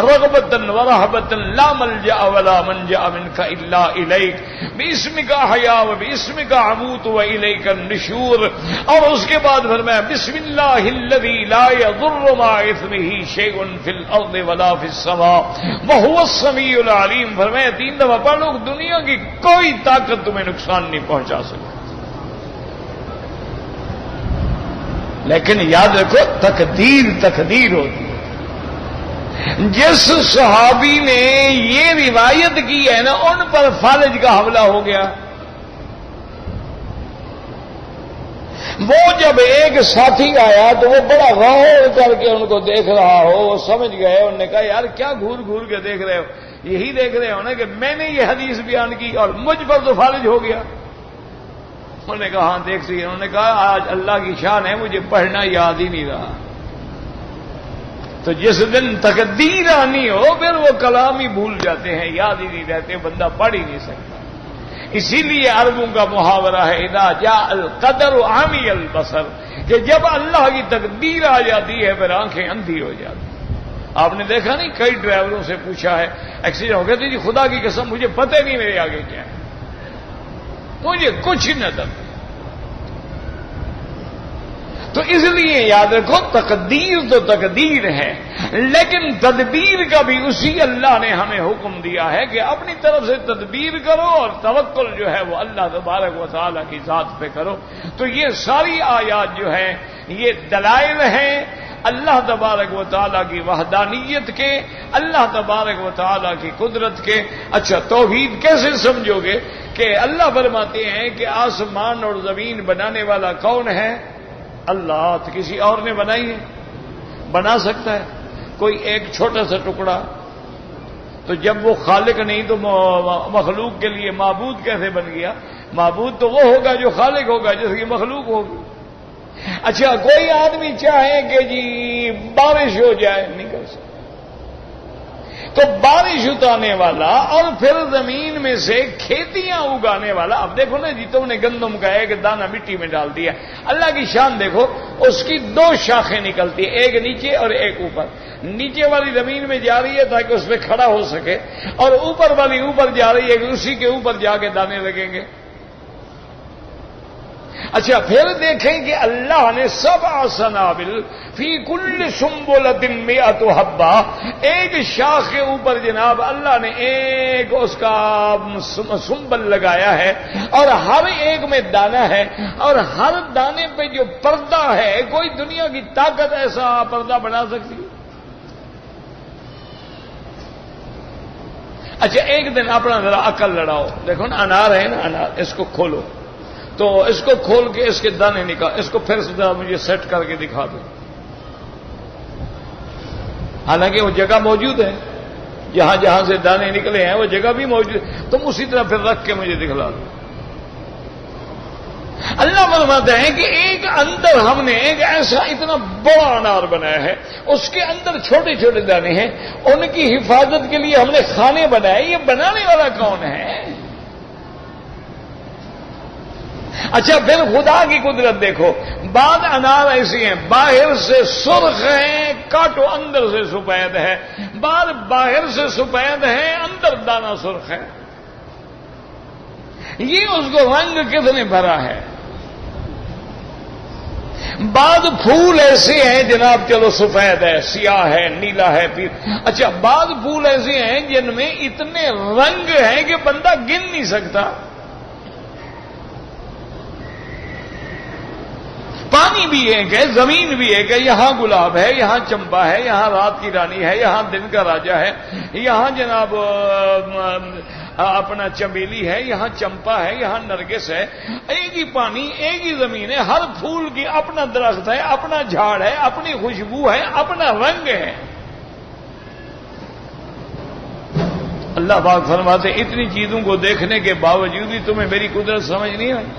رغبتا ورہبتا لا ملجأ ولا منجا منك الا الیک باسمک احیا وباسمک اموت والیک النشور. اور اس کے بعد فرمایا بسم اللہ الذی لا یضر مع اسمہ شیء فی الارض ولا فی السماء وهو السمیع العلیم. فرمایا 3 دفعہ پڑھ لو، دنیا کی کوئی طاقت تمہیں نقصان نہیں پہنچا سکتی. لیکن یاد رکھو تقدیر تقدیر ہوتی ہے. جس صحابی نے یہ روایت کی ہے نا، ان پر فالج کا حملہ ہو گیا. وہ جب ایک ساتھی آیا تو وہ بڑا غور کر کے ان کو دیکھ رہا ہو، وہ سمجھ گئے. انہوں نے کہا یار کیا گھور گھور کے دیکھ رہے ہو؟ یہی دیکھ رہے ہو نا کہ میں نے یہ حدیث بیان کی اور مجھ پر تو فالج ہو گیا. انہوں نے کہا ہاں دیکھ سی. انہوں نے کہا آج اللہ کی شان ہے مجھے پڑھنا یاد ہی نہیں رہا. تو جس دن تقدیر آنی ہو پھر وہ کلام ہی بھول جاتے ہیں، یاد ہی نہیں رہتے، بندہ پڑھ ہی نہیں سکتا. اسی لیے عربوں کا محاورہ ہے اذا جاء القدر عمی البصر، کہ جب اللہ کی تقدیر آ جاتی ہے پھر آنکھیں اندھی ہو جاتی. آپ نے دیکھا نہیں کئی ڈرائیوروں سے پوچھا ہے ایکسیڈنٹ ہو گیا تو جی خدا کی قسم مجھے پتہ نہیں میرے آگے کیا ہے، مجھے کچھ نظر نہیں. تو اس لیے یاد رکھو تقدیر تو تقدیر ہے، لیکن تدبیر کا بھی اسی اللہ نے ہمیں حکم دیا ہے کہ اپنی طرف سے تدبیر کرو اور توکل جو ہے وہ اللہ تبارک و تعالیٰ کی ذات پہ کرو. تو یہ ساری آیات جو ہیں یہ دلائل ہیں اللہ تبارک و تعالیٰ کی وحدانیت کے، اللہ تبارک و تعالیٰ کی قدرت کے. اچھا توحید کیسے سمجھو گے کہ اللہ فرماتے ہیں کہ آسمان اور زمین بنانے والا کون ہے؟ اللہ. تو کسی اور نے بنائی ہے؟ بنا سکتا ہے کوئی ایک چھوٹا سا ٹکڑا؟ تو جب وہ خالق نہیں تو مخلوق کے لیے معبود کیسے بن گیا؟ معبود تو وہ ہوگا جو خالق ہوگا، جس کی مخلوق ہوگی. اچھا کوئی آدمی چاہے کہ جی بارش ہو جائے، نہیں کر سکتا. تو بارش اتانے والا اور پھر زمین میں سے کھیتیاں اگانے والا. اب دیکھو نا جی تم نے گندم کا ایک دانہ مٹی میں ڈال دیا، اللہ کی شان دیکھو اس کی 2 شاخیں نکلتی ہیں، ایک نیچے اور ایک اوپر. نیچے والی زمین میں جا رہی ہے تاکہ اس پہ کھڑا ہو سکے، اور اوپر والی اوپر جا رہی ہے کہ اسی کے اوپر جا کے دانے لگیں گے. اچھا پھر دیکھیں کہ اللہ نے 7 سنابل فی کل سنبلۃ 100 حبہ، ایک شاخ کے اوپر جناب اللہ نے ایک اس کا سنبل لگایا ہے اور ہر ایک میں دانہ ہے، اور ہر دانے پہ جو پردہ ہے کوئی دنیا کی طاقت ایسا پردہ بنا سکتی ہے؟ اچھا ایک دن اپنا ذرا عقل لڑاؤ. دیکھو نا انار ہے نا، انار اس کو کھولو تو اس کو کھول کے اس کے دانے نکال، اس کو پھر ذرا مجھے سیٹ کر کے دکھا دو. حالانکہ وہ جگہ موجود ہے جہاں جہاں سے دانے نکلے ہیں، وہ جگہ بھی موجود ہے، تم اسی طرح پھر رکھ کے مجھے دکھلا دو. اللہ فرماتا ہے کہ ایک اندر ہم نے ایک ایسا اتنا بڑا انار بنایا ہے، اس کے اندر چھوٹے چھوٹے دانے ہیں، ان کی حفاظت کے لیے ہم نے کھانے بنائے. یہ بنانے والا کون ہے؟ اچھا پھر خدا کی قدرت دیکھو، بعض انار ایسی ہیں باہر سے سرخ ہیں، کاٹو اندر سے سفید ہے، بعض باہر سے سفید ہیں اندر دانہ سرخ ہے. یہ اس کو رنگ کس نے بھرا ہے؟ بعض پھول ایسے ہیں جناب چلو سفید ہے، سیاہ ہے، نیلا ہے، پھر اچھا بعض پھول ایسے ہیں جن میں اتنے رنگ ہیں کہ بندہ گن نہیں سکتا. پانی بھی ایک ہے، زمین بھی ایک ہے، یہاں گلاب ہے، یہاں چمپا ہے، یہاں رات کی رانی ہے، یہاں دن کا راجا ہے، یہاں جناب اپنا چمیلی ہے، یہاں چمپا ہے، یہاں نرگس ہے. ایک ہی پانی، ایک ہی زمین ہے، ہر پھول کی اپنا درخت ہے، اپنا جھاڑ ہے، اپنی خوشبو ہے، اپنا رنگ ہے. اللہ پاک فرماتے اتنی چیزوں کو دیکھنے کے باوجود بھی تمہیں میری قدرت سمجھ نہیں آئی.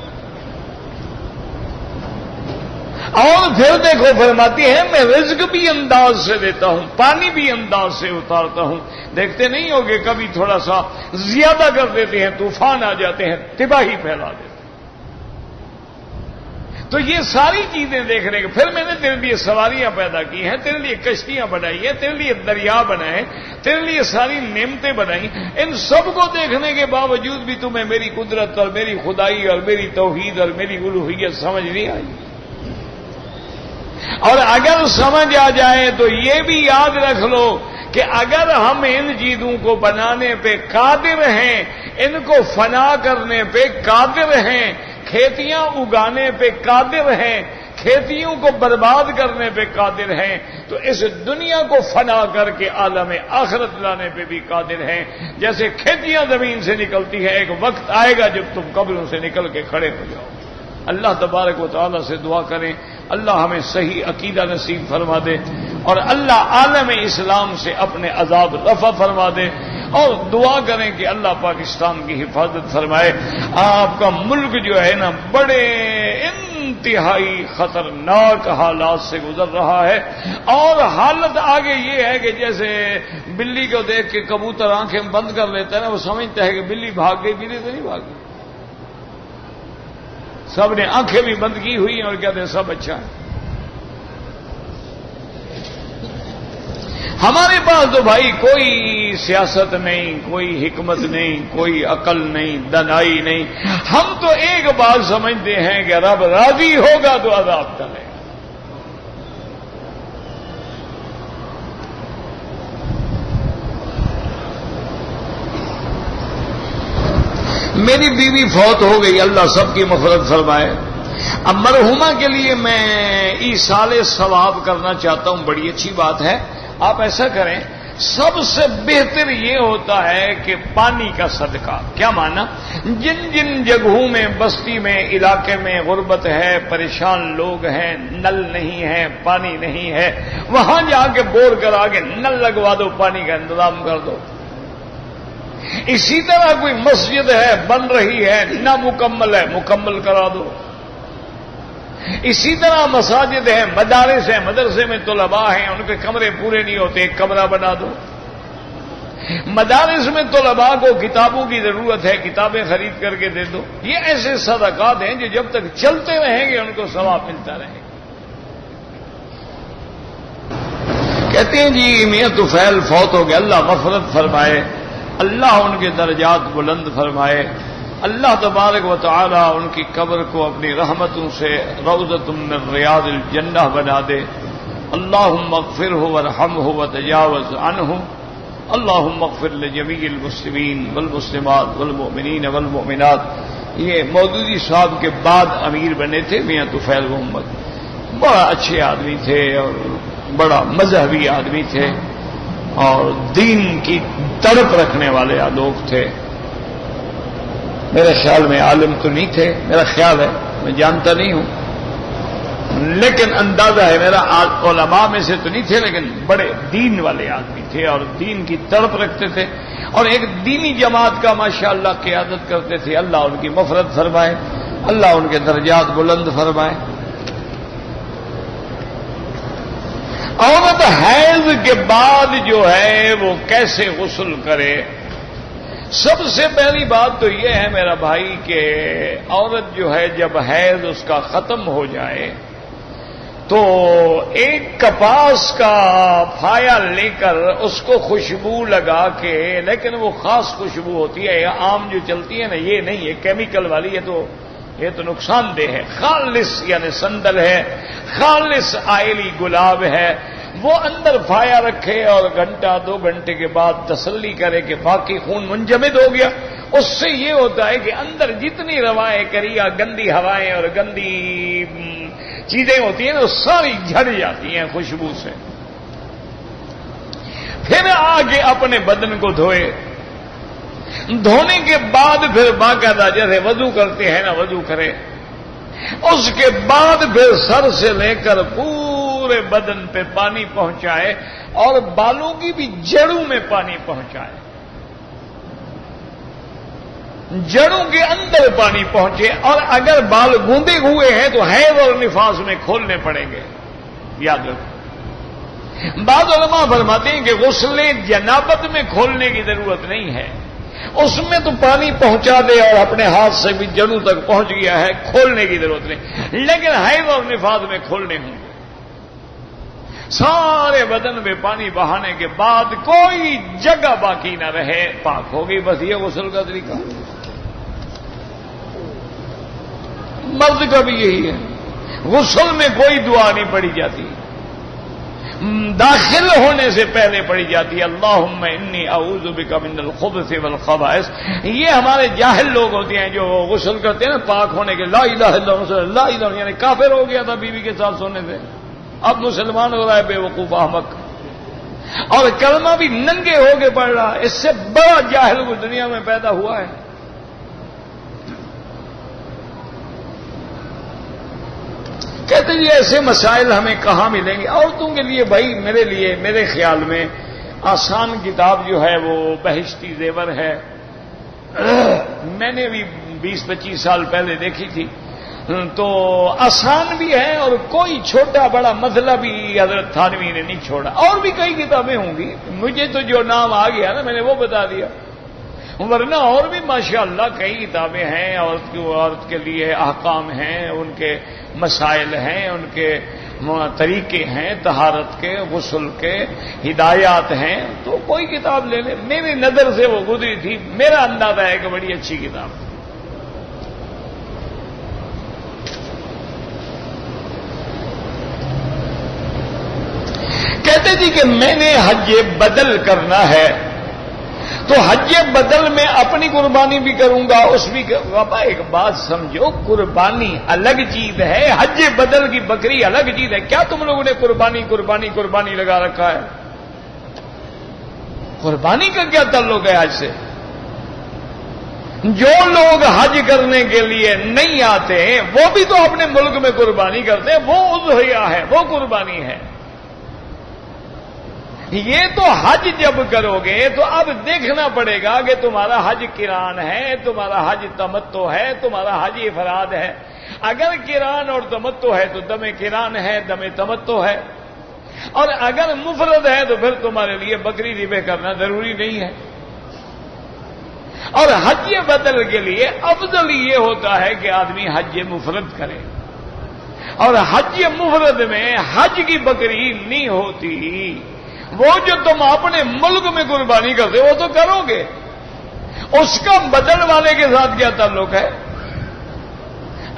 اور پھر دیکھو فرماتی ہے میں رزق بھی انداز سے دیتا ہوں، پانی بھی انداز سے اتارتا ہوں. دیکھتے نہیں ہوگے کبھی تھوڑا سا زیادہ کر دیتے ہیں، طوفان آ جاتے ہیں، تباہی پھیلا دیتے ہیں. تو یہ ساری چیزیں دیکھنے کے پھر میں نے تیرے لیے سواریاں پیدا کی ہیں، تیرے لیے کشتیاں بنائی ہیں، تیرے لیے دریا بنائے، تیرے لیے ساری نعمتیں بنائی، ان سب کو دیکھنے کے باوجود بھی تمہیں میری قدرت اور میری خدائی اور میری توحید اور میری الوہیت سمجھ نہیں آئی۔ اور اگر سمجھ آ جائے تو یہ بھی یاد رکھ لو کہ اگر ہم ان چیزوں کو بنانے پہ قادر ہیں، ان کو فنا کرنے پہ قادر ہیں، کھیتیاں اگانے پہ قادر ہیں، کھیتیوں کو برباد کرنے پہ قادر ہیں، تو اس دنیا کو فنا کر کے عالم آخرت لانے پہ بھی قادر ہیں۔ جیسے کھیتیاں زمین سے نکلتی ہیں، ایک وقت آئے گا جب تم قبروں سے نکل کے کھڑے ہو جاؤ۔ اللہ تبارک و تعالیٰ سے دعا کریں اللہ ہمیں صحیح عقیدہ نصیب فرما دے، اور اللہ عالم اسلام سے اپنے عذاب رفع فرما دے، اور دعا کریں کہ اللہ پاکستان کی حفاظت فرمائے۔ آپ کا ملک جو ہے نا بڑے انتہائی خطرناک حالات سے گزر رہا ہے، اور حالت آگے یہ ہے کہ جیسے بلی کو دیکھ کے کبوتر آنکھیں بند کر لیتا ہے نا، وہ سمجھتا ہے کہ بلی بھاگ گئی، بلی تو نہیں بھاگ گئی، سب نے آنکھیں بھی بند کی ہوئی ہیں اور کہتے ہیں سب اچھا ہے۔ ہمارے پاس تو بھائی کوئی سیاست نہیں، کوئی حکمت نہیں، کوئی عقل نہیں، دانائی نہیں، ہم تو ایک بات سمجھتے ہیں کہ رب راضی ہوگا تو عذاب ٹلے گا۔ میری بیوی فوت ہو گئی، اللہ سب کی مغفرت فرمائے۔ اب مرحومہ کے لیے میں ایصال ثواب کرنا چاہتا ہوں، بڑی اچھی بات ہے، آپ ایسا کریں۔ سب سے بہتر یہ ہوتا ہے کہ پانی کا صدقہ، کیا مانا؟ جن جن جگہوں میں بستی میں علاقے میں غربت ہے، پریشان لوگ ہیں، نل نہیں ہے، پانی نہیں ہے، وہاں جا کے بور کرا کے نل لگوا دو، پانی کا انتظام کر دو۔ اسی طرح کوئی مسجد ہے بن رہی ہے نہ مکمل ہے، مکمل کرا دو۔ اسی طرح مساجد ہیں، مدارس ہیں، مدرسے میں طلباء ہیں، ان کے کمرے پورے نہیں ہوتے، ایک کمرہ بنا دو۔ مدارس میں طلباء کو کتابوں کی ضرورت ہے، کتابیں خرید کر کے دے دو۔ یہ ایسے صدقات ہیں جو جب تک چلتے رہیں گے ان کو ثواب ملتا رہے گا۔ کہتے ہیں جی میاں طفیل فوت ہو گیا، اللہ مغفرت فرمائے، اللہ ان کے درجات بلند فرمائے، اللہ تبارک و تعالی ان کی قبر کو اپنی رحمتوں سے روضۃ من ریاض الجنہ بنا دے۔ اللہم اغفرہ وارحمہ وتجاوز عنہ، اللہم اغفر لجمیع المسلمین والمسلمات والمؤمنین والمؤمنات۔ یہ مودودی صاحب کے بعد امیر بنے تھے میاں طفیل محمد، بڑا اچھے آدمی تھے اور بڑا مذہبی آدمی تھے اور دین کی تڑپ رکھنے والے لوگ تھے۔ میرے خیال میں عالم تو نہیں تھے، میرا خیال ہے، میں جانتا نہیں ہوں، لیکن اندازہ ہے میرا علماء میں سے تو نہیں تھے، لیکن بڑے دین والے آدمی تھے اور دین کی تڑپ رکھتے تھے، اور ایک دینی جماعت کا ماشاءاللہ قیادت کرتے تھے۔ اللہ ان کی مغفرت فرمائے، اللہ ان کے درجات بلند فرمائے۔ عورت حیض کے بعد جو ہے وہ کیسے غسل کرے؟ سب سے پہلی بات تو یہ ہے میرا بھائی کہ عورت جو ہے جب حیض اس کا ختم ہو جائے تو ایک کپاس کا پھایا لے کر اس کو خوشبو لگا کے، لیکن وہ خاص خوشبو ہوتی ہے، یہ عام جو چلتی ہے نا یہ نہیں، یہ کیمیکل والی ہے، یہ تو نقصان دہ ہے۔ خالص یعنی سندل ہے، خالص آئلی گلاب ہے، وہ اندر پھایا رکھے اور گھنٹہ 2 گھنٹے کے بعد تسلی کرے کہ باقی خون منجمد ہو گیا۔ اس سے یہ ہوتا ہے کہ اندر جتنی روائیں کریا، گندی ہوائیں اور گندی چیزیں ہوتی ہیں وہ ساری جھڑ جاتی ہیں خوشبو سے۔ پھر آگے اپنے بدن کو دھوئے، دھونے کے بعد پھر باقاعدہ جیسے وضو کرتے ہیں نا وضو کرے، اس کے بعد پھر سر سے لے کر پورے بدن پہ پانی پہنچائے اور بالوں کی بھی جڑوں میں پانی پہنچائے، جڑوں کے اندر پانی پہنچے، اور اگر بال گوندے ہوئے ہیں تو حیض اور نفاس میں کھولنے پڑیں گے، یاد رکھو۔ بعض علماء فرماتے ہیں کہ غسل جنابت میں کھولنے کی ضرورت نہیں ہے، اس میں تو پانی پہنچا دے اور اپنے ہاتھ سے بھی جڑوں تک پہنچ گیا ہے، کھولنے کی ضرورت نہیں، لیکن حیض اور نفاس میں کھولنے ہوں گے۔ سارے بدن میں پانی بہانے کے بعد کوئی جگہ باقی نہ رہے، پاک ہو گئی، بس یہ غسل کا طریقہ۔ مرد کا بھی یہی ہے، غسل میں کوئی دعا نہیں پڑھی جاتی، داخل ہونے سے پہلے پڑھی جاتی ہے اللہم انی اعوذ بک من الخبث والخبائث۔ یہ ہمارے جاہل لوگ ہوتے ہیں جو غسل کرتے ہیں نا پاک ہونے کے، لا الہ الا اللہ، لا الہ، یعنی کافر ہو گیا تھا بیوی کے ساتھ سونے سے، اب مسلمان ہو رہا ہے، بے وقوف احمق، اور کلمہ بھی ننگے ہو کے پڑھ رہا۔ اس سے بڑا جاہل کو دنیا میں پیدا ہوا ہے۔ کہتے ہیں ایسے مسائل ہمیں کہاں ملیں گے؟ عورتوں کے لیے بھائی میرے لیے، میرے خیال میں آسان کتاب جو ہے وہ بہشتی زیور ہے، میں نے بھی 20-25 سال پہلے دیکھی تھی، تو آسان بھی ہے اور کوئی چھوٹا بڑا مسئلہ بھی حضرت تھانوی نے نہیں چھوڑا۔ اور بھی کئی کتابیں ہوں گی، مجھے تو جو نام آ گیا نا میں نے وہ بتا دیا، ورنہ اور بھی ماشاءاللہ کئی کتابیں ہیں، عورت کے لیے احکام ہیں، ان کے مسائل ہیں، ان کے طریقے ہیں، طہارت کے، غسل کے، ہدایات ہیں، تو کوئی کتاب لے لے۔ میری نظر سے وہ گزری تھی، میرا اندازہ ہے کہ بڑی اچھی کتاب ہے۔ کہتے تھی کہ میں نے حج بدل کرنا ہے، تو حج بدل میں اپنی قربانی بھی کروں گا، اس بھی بابا ایک بات سمجھو، قربانی الگ چیز ہے، حج بدل کی بکری الگ چیز ہے۔ کیا تم لوگوں نے قربانی لگا رکھا ہے؟ قربانی کا کیا تعلق ہے حج سے؟ جو لوگ حج کرنے کے لیے نہیں آتے وہ بھی تو اپنے ملک میں قربانی کرتے ہیں، وہ اضحیہ ہے، وہ قربانی ہے۔ یہ تو حج جب کرو گے تو اب دیکھنا پڑے گا کہ تمہارا حج قران ہے، تمہارا حج تمتع ہے، تمہارا حج افراد ہے۔ اگر قران اور تمتع ہے تو دم قران ہے، دم تمتع ہے، اور اگر مفرد ہے تو پھر تمہارے لیے بکری ذبح کرنا ضروری نہیں ہے۔ اور حج بدل کے لیے افضل یہ ہوتا ہے کہ آدمی حج مفرد کرے، اور حج مفرد میں حج کی بکری نہیں ہوتی۔ وہ جو تم اپنے ملک میں قربانی کرتے وہ تو کرو گے، اس کا بدل والے کے ساتھ کیا تعلق ہے؟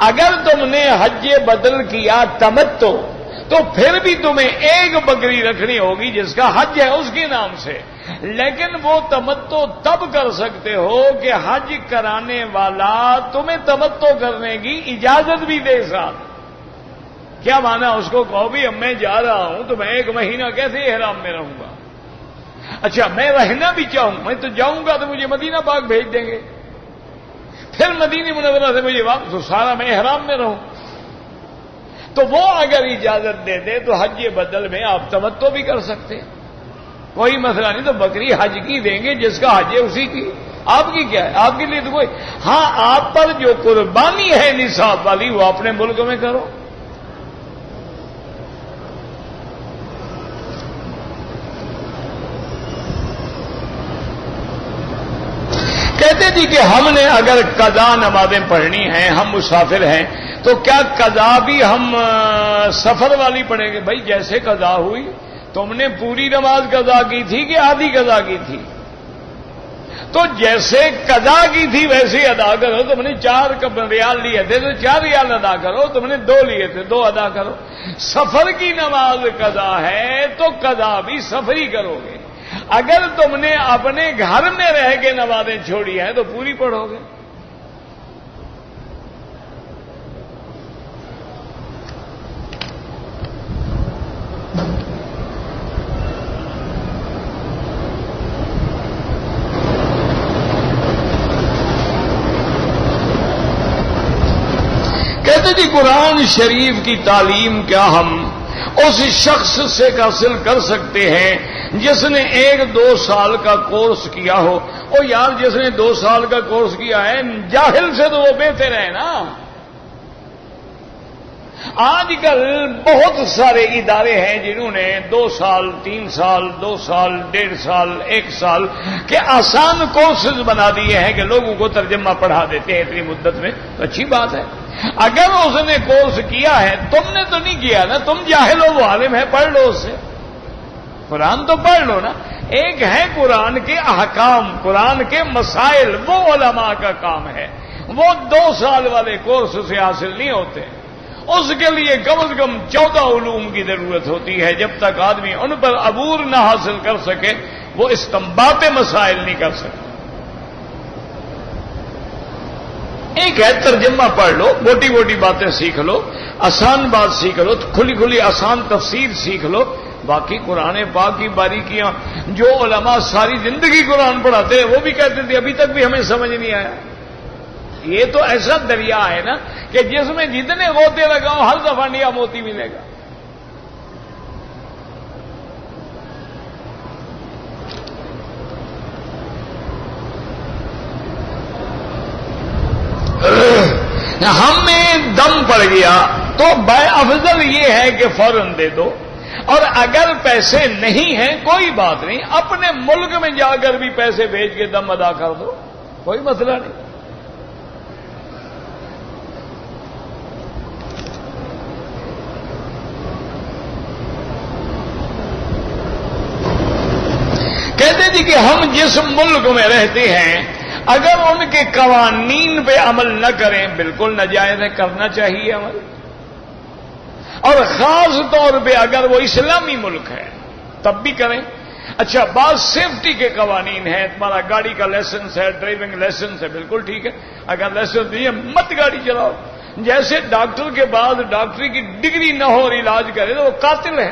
اگر تم نے حج بدل کیا تمتع تو پھر بھی تمہیں ایک بکری رکھنی ہوگی جس کا حج ہے اس کے نام سے، لیکن وہ تمتع تب کر سکتے ہو کہ حج کرانے والا تمہیں تمتع کرنے کی اجازت بھی دے ساتھ۔ کیا مانا اس کو کہو بھی اب میں جا رہا ہوں تو میں 1 مہینہ کیسے احرام میں رہوں گا؟ اچھا میں رہنا بھی چاہوں، میں تو جاؤں گا تو مجھے مدینہ پاک بھیج دیں گے، پھر مدینہ منورہ سے مجھے واپس، تو سارا میں احرام میں رہوں۔ تو وہ اگر اجازت دے دے تو حج بدل میں آپ تمتع بھی کر سکتے ہیں، کوئی مسئلہ نہیں۔ تو بکری حج کی دیں گے، جس کا حج ہے اسی کی، آپ کی کیا ہے؟ آپ کے لیے تو کوئی، ہاں آپ پر جو قربانی ہے نصاب والی وہ اپنے ملک میں کرو۔ کہتے تھی کہ ہم نے اگر قضا نمازیں پڑھنی ہیں، ہم مسافر ہیں، تو کیا قضا بھی ہم سفر والی پڑھیں گے؟ بھائی جیسے قضا ہوئی، تم نے پوری نماز قضا کی تھی کہ آدھی قضا کی تھی؟ تو جیسے قضا کی تھی ویسے ادا کرو۔ تم نے 4 ریال لیے تھے تو 4 ریال ادا کرو، تم نے 2 لیے تھے 2 ادا کرو۔ سفر کی نماز قضا ہے تو قضا بھی سفری کرو گے۔ اگر تم نے اپنے گھر میں رہ کے نمازیں چھوڑی ہیں تو پوری پڑھو گے۔ کہتے تھی قرآن شریف کی تعلیم کیا ہم اس شخص سے حاصل کر سکتے ہیں جس نے 1-2 سال کا کورس کیا ہو؟ او یار جس نے 2 سال کا کورس کیا ہے جاہل سے تو وہ بہتر ہے نا۔ آج کل بہت سارے ادارے ہیں جنہوں نے 2 سال 3 سال 2 سال 1.5 سال 1 سال کے آسان کورسز بنا دیے ہیں کہ لوگوں کو ترجمہ پڑھا دیتے ہیں اتنی مدت میں. تو اچھی بات ہے. اگر اس نے کورس کیا ہے، تم نے تو نہیں کیا نا، تم جاہل ہو وہ عالم ہے، پڑھ لو اس سے، قرآن تو پڑھ لو نا. ایک ہے قرآن کے احکام، قرآن کے مسائل، وہ علماء کا کام ہے. وہ 2 سال والے کورس سے حاصل نہیں ہوتے. اس کے لیے کم از کم 14 علوم کی ضرورت ہوتی ہے. جب تک آدمی ان پر عبور نہ حاصل کر سکے وہ استنباط مسائل نہیں کر سکتا. ایک ہے ترجمہ پڑھ لو، موٹی موٹی باتیں سیکھ لو، آسان بات سیکھ لو، کھلی کھلی آسان تفسیر سیکھ لو. باقی قرآن پاک کی باریکیاں جو علماء ساری زندگی قرآن پڑھاتے ہیں وہ بھی کہتے تھے ابھی تک بھی ہمیں سمجھ نہیں آیا. یہ تو ایسا دریا ہے نا کہ جس میں جتنے غوطے لگاؤ ہر دفعہ نیا موتی ملے گا. ہمیں دم پڑ گیا تو افضل یہ ہے کہ فوراً دے دو، اور اگر پیسے نہیں ہیں کوئی بات نہیں، اپنے ملک میں جا کر بھی پیسے بھیج کے دم ادا کر دو، کوئی مسئلہ نہیں. کہتے تھے کہ ہم جس ملک میں رہتے ہیں اگر ان کے قوانین پہ عمل نہ کریں بالکل ناجائز ہے، کرنا چاہیے عمل، اور خاص طور پہ اگر وہ اسلامی ملک ہے تب بھی کریں. اچھا، بعض سیفٹی کے قوانین ہیں، تمہارا گاڑی کا لائسنس ہے، ڈرائیونگ لائسنس ہے، بالکل ٹھیک ہے. اگر لائسنس نہیں ہے مت گاڑی چلاؤ. جیسے ڈاکٹر کے بعد ڈاکٹری کی ڈگری نہ ہو اور علاج کرے تو وہ قاتل ہے.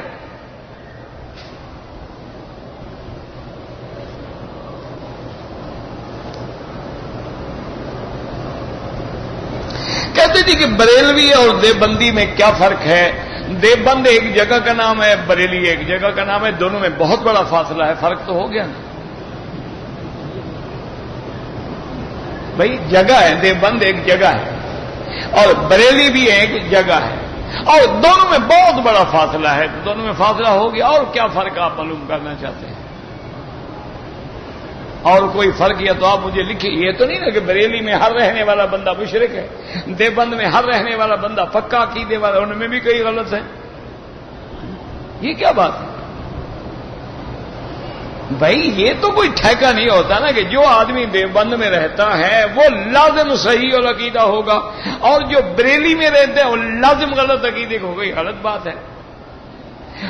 کہتے تھے کہ بریلوی اور دیوبندی میں کیا فرق ہے. دیوبند ایک جگہ کا نام ہے، بریلی ایک جگہ کا نام ہے، دونوں میں بہت بڑا فاصلہ ہے. فرق تو ہو گیا نا بھائی. جگہ ہے، دیوبند ایک جگہ ہے اور بریلی بھی ایک جگہ ہے، اور دونوں میں بہت بڑا فاصلہ ہے. تو دونوں میں فاصلہ ہو گیا، اور کیا فرق آپ معلوم کرنا چاہتے ہیں؟ اور کوئی فرق یا تو آپ مجھے لکھیے. یہ تو نہیں نا کہ بریلی میں ہر رہنے والا بندہ مشرک ہے، دیوبند میں ہر رہنے والا بندہ پکا عقیدے والا، ان میں بھی کئی غلط ہیں. یہ کیا بات ہے بھائی؟ یہ تو کوئی ٹھیکہ نہیں ہوتا نا کہ جو آدمی دیوبند میں رہتا ہے وہ لازم صحیح اور عقیدہ ہوگا، اور جو بریلی میں رہتے ہیں وہ لازم غلط عقیدے کو ہوگا. غلط بات ہے.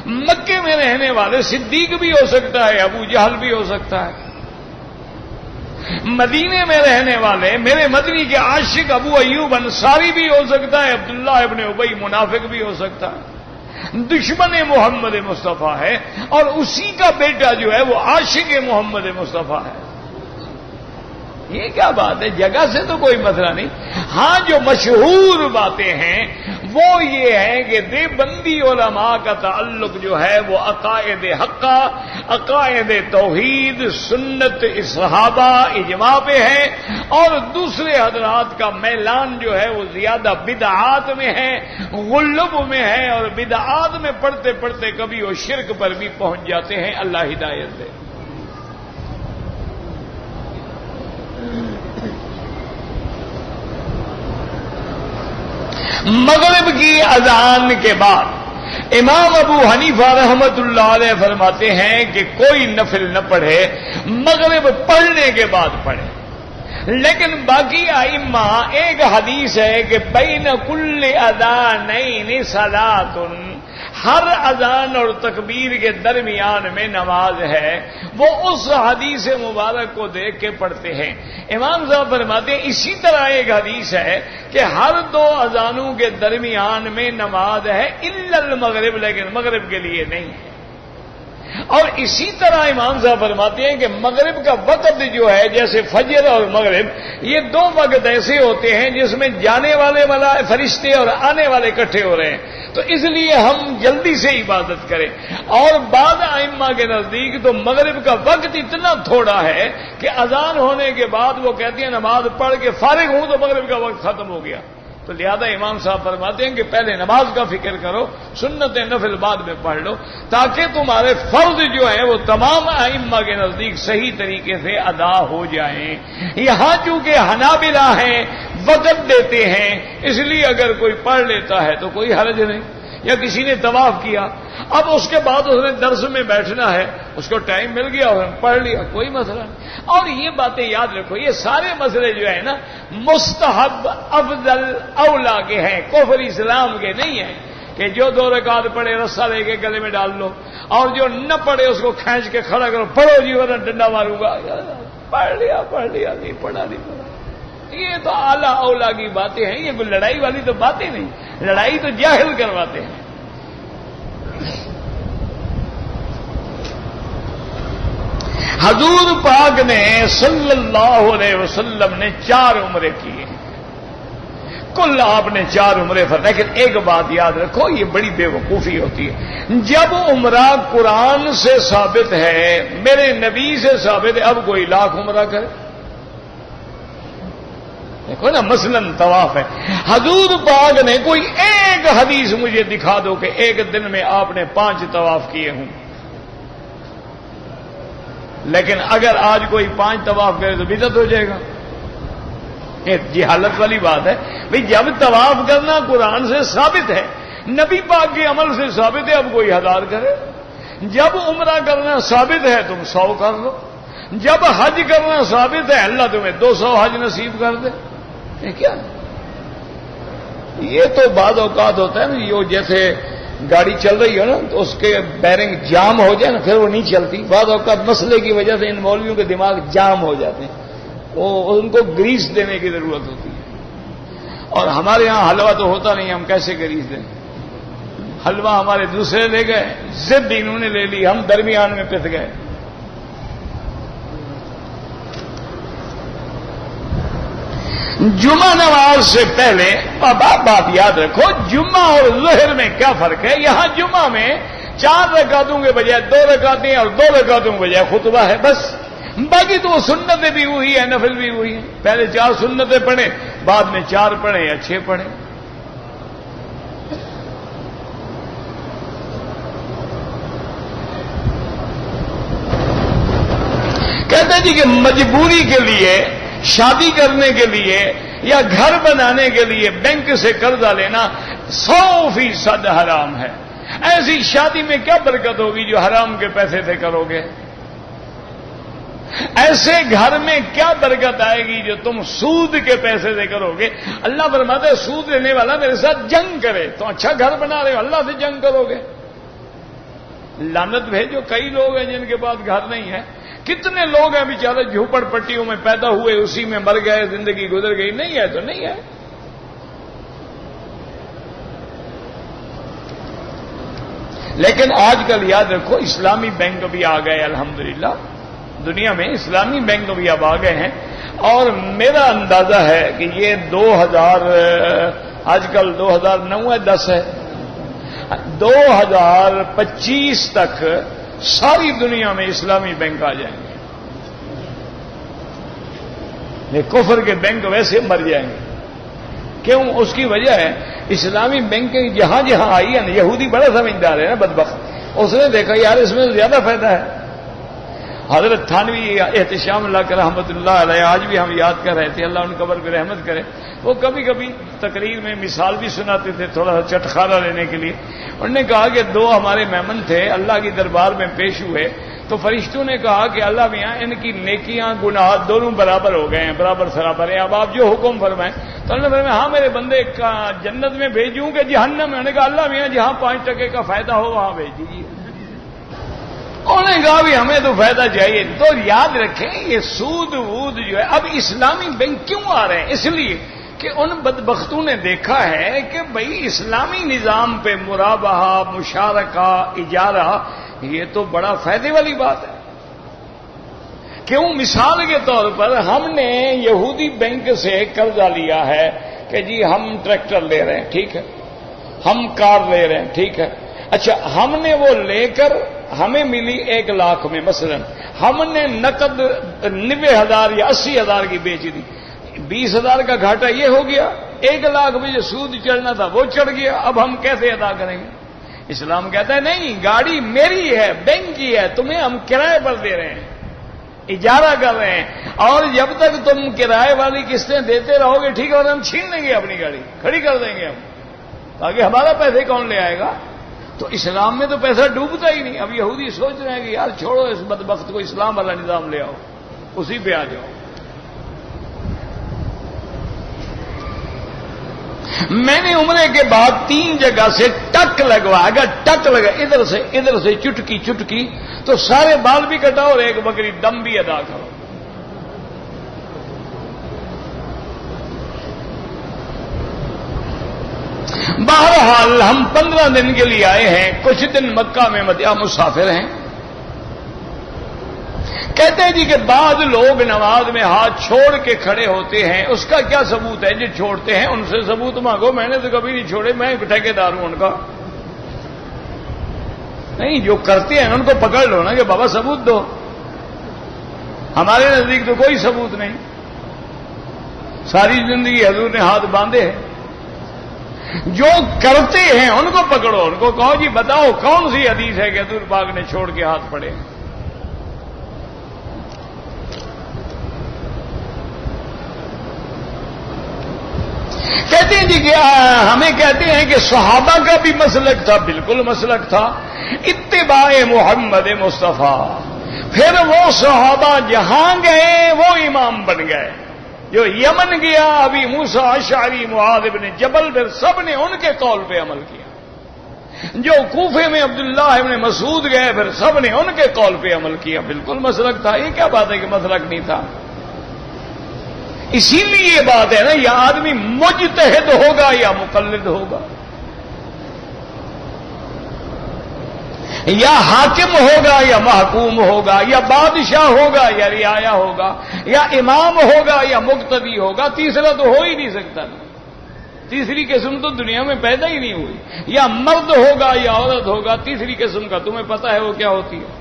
مکے میں رہنے والے صدیق بھی ہو سکتا ہے، ابو جہل بھی ہو سکتا ہے. مدینے میں رہنے والے میرے مدنی کے عاشق ابو ایوب انصاری بھی ہو سکتا ہے، عبداللہ ابن ابی منافق بھی ہو سکتا ہے. دشمن محمد مصطفیٰ ہے اور اسی کا بیٹا جو ہے وہ عاشق محمد مصطفیٰ ہے. یہ کیا بات ہے؟ جگہ سے تو کوئی مسئلہ نہیں. ہاں جو مشہور باتیں ہیں وہ یہ ہے کہ دیوبندی علماء کا تعلق جو ہے وہ عقائد حقہ، عقائد توحید، سنت صحابہ، اجماع پہ ہے، اور دوسرے حضرات کا میلان جو ہے وہ زیادہ بدعات میں ہے، غلب میں ہے، اور بدعات میں پڑھتے پڑھتے کبھی وہ شرک پر بھی پہنچ جاتے ہیں. اللہ ہدایت دے. مغرب کی اذان کے بعد امام ابو حنیفہ رحمت اللہ علیہ فرماتے ہیں کہ کوئی نفل نہ پڑھے، مغرب پڑھنے کے بعد پڑھے. لیکن باقی ائمہ ایک حدیث ہے کہ بین کل اذانین صلاۃ، ہر اذان اور تکبیر کے درمیان میں نماز ہے، وہ اس حدیث مبارک کو دیکھ کے پڑھتے ہیں. امام صاحب فرماتے ہیں اسی طرح ایک حدیث ہے کہ ہر 2 اذانوں کے درمیان میں نماز ہے الا المغرب، لیکن مغرب کے لیے نہیں ہے. اور اسی طرح امام صاحب فرماتے ہیں کہ مغرب کا وقت جو ہے جیسے فجر اور مغرب، یہ 2 وقت ایسے ہوتے ہیں جس میں جانے والے فرشتے اور آنے والے اکٹھے ہو رہے ہیں، تو اس لیے ہم جلدی سے عبادت کریں. اور بعض ائمہ کے نزدیک تو مغرب کا وقت اتنا تھوڑا ہے کہ اذان ہونے کے بعد وہ کہتے ہیں نماز پڑھ کے فارغ ہوں تو مغرب کا وقت ختم ہو گیا. تو لہذا امام صاحب فرماتے ہیں کہ پہلے نماز کا فکر کرو، سنت نفل بعد میں پڑھ لو، تاکہ تمہارے فرض جو ہیں وہ تمام ائمہ کے نزدیک صحیح طریقے سے ادا ہو جائیں۔ یہاں چونکہ حنابلہ ہیں وقت دیتے ہیں، اس لیے اگر کوئی پڑھ لیتا ہے تو کوئی حرج نہیں، یا کسی نے طواف کیا، اب اس کے بعد اس نے درس میں بیٹھنا ہے، اس کو ٹائم مل گیا اور پڑھ لیا، کوئی مسئلہ نہیں۔ اور یہ باتیں یاد رکھو، یہ سارے مسئلے جو ہے نا مستحب افضل اولا کے ہیں، کفر اسلام کے نہیں ہیں کہ جو 2 رکعت پڑھے رسا لے کے گلے میں ڈال لو، اور جو نہ پڑھے اس کو کھینچ کے کھڑا کرو، پڑھو جی ورنہ ڈنڈا ماروں گا، پڑھ لیا نہیں پڑھا نہیں پڑھا۔ یہ تو اعلیٰ اولا کی باتیں ہیں، یہ کوئی لڑائی والی تو باتیں نہیں، لڑائی تو جاہل کرواتے ہیں۔ حضور پاک نے صلی اللہ علیہ وسلم نے 4 عمرے کیے، کل آپ نے 4 عمرے فرمائے، لیکن ایک بات یاد رکھو، یہ بڑی بے وقوفی ہوتی ہے۔ جب عمرہ قرآن سے ثابت ہے، میرے نبی سے ثابت ہے، اب کوئی لاکھ عمرہ کرے؟ دیکھو نا، مثلاً طواف ہے، حضور پاک نے کوئی ایک حدیث مجھے دکھا دو کہ ایک دن میں آپ نے 5 طواف کیے ہوں۔ لیکن اگر آج کوئی 5 طواف کرے تو بدعت ہو جائے گا۔ یہ جہالت والی بات ہے بھئی، جب طواف کرنا قرآن سے ثابت ہے، نبی پاک کے عمل سے ثابت ہے، اب کوئی 1000 کرے۔ جب عمرہ کرنا ثابت ہے تم 100 کر لو، جب حج کرنا ثابت ہے اللہ تمہیں 200 حج نصیب کر دے۔ یہ کیا؟ یہ تو بعض اوقات ہوتا ہے نا، یہ جیسے گاڑی چل رہی ہو نا تو اس کے بیرنگ جام ہو جائے نا، پھر وہ نہیں چلتی۔ بعض اوقات مسئلے کی وجہ سے ان مولویوں کے دماغ جام ہو جاتے ہیں، وہ ان کو گریس دینے کی ضرورت ہوتی ہے۔ اور ہمارے ہاں حلوہ تو ہوتا نہیں، ہم کیسے گریس دیں؟ حلوہ ہمارے دوسرے لے گئے، ضد انہوں نے لے لی، ہم درمیان میں پس گئے۔ جمعہ نماز سے پہلے بات یاد رکھو، جمعہ اور ظہر میں کیا فرق ہے؟ یہاں جمعہ میں 4 رکعتوں کے بجائے 2 رکعتیں اور 2 رکعتوں کے بجائے خطبہ ہے بس، باقی تو وہ سنتیں بھی وہی ہیں، نفل بھی وہی ہیں۔ پہلے 4 سنتیں پڑھیں، بعد میں 4 پڑھیں یا 6 پڑھیں۔ کہتے ہیں جی کہ مجبوری کے لیے، شادی کرنے کے لیے یا گھر بنانے کے لیے بینک سے قرضہ لینا 100% حرام ہے۔ ایسی شادی میں کیا برکت ہوگی جو حرام کے پیسے سے کرو گے؟ ایسے گھر میں کیا برکت آئے گی جو تم سود کے پیسے سے کرو گے؟ اللہ فرماتا ہے سود لینے والا میرے ساتھ جنگ کرے، تو اچھا گھر بنا رہے ہو، اللہ سے جنگ کرو گے؟ لعنت بھیجو، کئی لوگ ہیں جن کے پاس گھر نہیں ہے، کتنے لوگ ہیں بیچارے جھوپڑ پٹیوں میں پیدا ہوئے، اسی میں مر گئے، زندگی گزر گئی، نہیں ہے تو نہیں ہے۔ لیکن آج کل یاد رکھو اسلامی بینک بھی آ گئے، الحمدللہ دنیا میں اسلامی بینک بھی اب آ گئے ہیں، اور میرا اندازہ ہے کہ یہ 2000 آج کل 2009 ہے 10 ہے 2025 تک ساری دنیا میں اسلامی بینک آ جائیں گے۔ یہ کفر کے بینک ویسے مر جائیں گے۔ کیوں؟ اس کی وجہ ہے اسلامی بینک جہاں جہاں آئی ہے نا، یہودی بڑا سمجھدار ہے نا بدبخت، اس نے دیکھا یار اس میں زیادہ فائدہ ہے۔ حضرت تھانوی احتشام اللہ کے رحمت اللہ علیہ، آج بھی ہم یاد کر رہے تھے، اللہ ان قبر پہ رحمت کرے، وہ کبھی کبھی تقریر میں مثال بھی سناتے تھے تھوڑا سا چٹخارا لینے کے لیے۔ انہوں نے کہا کہ 2 ہمارے مہمان تھے، اللہ کی دربار میں پیش ہوئے تو فرشتوں نے کہا کہ اللہ میاں ان کی نیکیاں گناہ دونوں برابر ہو گئے ہیں، برابر سرابر ہیں، اب آپ جو حکم فرمائیں۔ تو انہوں نے فرمایا ہاں میرے بندے کا جنت میں بھیجوں کہ جہنم میں؟ انہوں نے کہا اللہ میاں جہاں 5% کا فائدہ ہو وہاں بھیج دیجیے۔ انہوں نے کہا بھی ہمیں تو فائدہ چاہیے۔ تو یاد رکھیں یہ سود وود جو ہے، اب اسلامی بینک کیوں آ رہے ہیں؟ اس لیے کہ ان بدبختوں نے دیکھا ہے کہ بھئی اسلامی نظام پہ مرابحہ، مشارکہ، اجارہ، یہ تو بڑا فائدے والی بات ہے۔ کیوں؟ مثال کے طور پر ہم نے یہودی بینک سے قرضہ لیا ہے کہ جی ہم ٹریکٹر لے رہے ہیں، ٹھیک ہے، ہم کار لے رہے ہیں، ٹھیک ہے، اچھا ہم نے وہ لے کر ہمیں ملی 1 لاکھ میں، مثلا ہم نے نقد 90,000 یا 80,000 کی بیچ دی، 20,000 کا گھاٹا یہ ہو گیا 1,00,000 جو سود چڑھنا تھا وہ چڑھ گیا، اب ہم کیسے ادا کریں گے؟ اسلام کہتا ہے نہیں، گاڑی میری ہے، بینک کی ہے، تمہیں ہم کرائے پر دے رہے ہیں، اجارہ کر رہے ہیں، اور جب تک تم کرائے والی قسطیں دیتے رہو گے ٹھیک ہے، اور ہم چھین لیں گے اپنی گاڑی، کھڑی کر دیں گے ہم، تاکہ ہمارا پیسے کون لے آئے گا؟ تو اسلام میں تو پیسہ ڈوبتا ہی نہیں۔ اب یہودی سوچ رہے ہیں کہ یار چھوڑو اس بدبخت کو، اسلام والا نظام لے آؤ، اسی پہ آ جاؤ۔ میں نے عمرے کے بعد 3 جگہ سے ٹک لگوا، اگر ٹک لگا ادھر سے چٹکی چٹکی تو سارے بال بھی کٹاؤ اور 1 بکری دم بھی ادا کرو۔ بہرحال ہم 15 دن کے لیے آئے ہیں، کچھ دن مکہ میں مدینہ مسافر ہیں۔ کہتے ہیں جی کہ بعض لوگ نماز میں ہاتھ چھوڑ کے کھڑے ہوتے ہیں، اس کا کیا ثبوت ہے؟ جو چھوڑتے ہیں ان سے ثبوت مانگو، میں نے تو کبھی نہیں چھوڑے، میں ٹھیکیدار ہوں ان کا۔ نہیں، جو کرتے ہیں ان کو پکڑ لو نا کہ بابا ثبوت دو۔ ہمارے نزدیک تو کوئی ثبوت نہیں، ساری زندگی حضور نے ہاتھ باندھے ہیں۔ جو کرتے ہیں ان کو پکڑو، ان کو کہو جی بتاؤ کون سی حدیث ہے کہ حضور پاک نے چھوڑ کے ہاتھ پڑے؟ کہتے ہیں جی کہ ہمیں کہتے ہیں کہ صحابہ کا بھی مسلک تھا، بالکل مسلک تھا اتباع محمد مصطفیٰ۔ پھر وہ صحابہ جہاں گئے وہ امام بن گئے۔ جو یمن گیا ابھی موسیٰ اشعری، معاذ بن جبل، پھر سب نے ان کے قول پہ عمل کیا۔ جو کوفے میں عبداللہ ابن مسعود گئے، پھر سب نے ان کے قول پہ عمل کیا۔ بالکل مسلک تھا، یہ کیا بات ہے کہ مسلک نہیں تھا؟ اسی لیے یہ بات ہے نا، یا آدمی مجتہد ہوگا یا مقلد ہوگا، یا حاکم ہوگا یا محکوم ہوگا، یا بادشاہ ہوگا یا رعایا ہوگا، یا امام ہوگا یا مقتدی ہوگا، تیسرا تو ہو ہی نہیں سکتا۔ تیسری قسم تو دنیا میں پیدا ہی نہیں ہوئی۔ یا مرد ہوگا یا عورت ہوگا، تیسری قسم کا تمہیں پتا ہے وہ کیا ہوتی ہے؟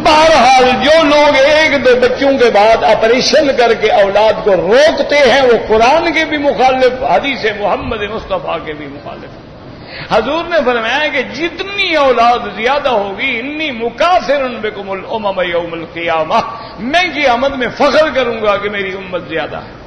بہرحال جو لوگ 1-2 بچوں کے بعد آپریشن کر کے اولاد کو روکتے ہیں وہ قرآن کے بھی مخالف، حدیث محمد مصطفیٰ کے بھی مخالف۔ حضور نے فرمایا کہ جتنی اولاد زیادہ ہوگی انی مکافر بکم الامم یوم القیامہ، میں قیامت میں فخر کروں گا کہ میری امت زیادہ ہے۔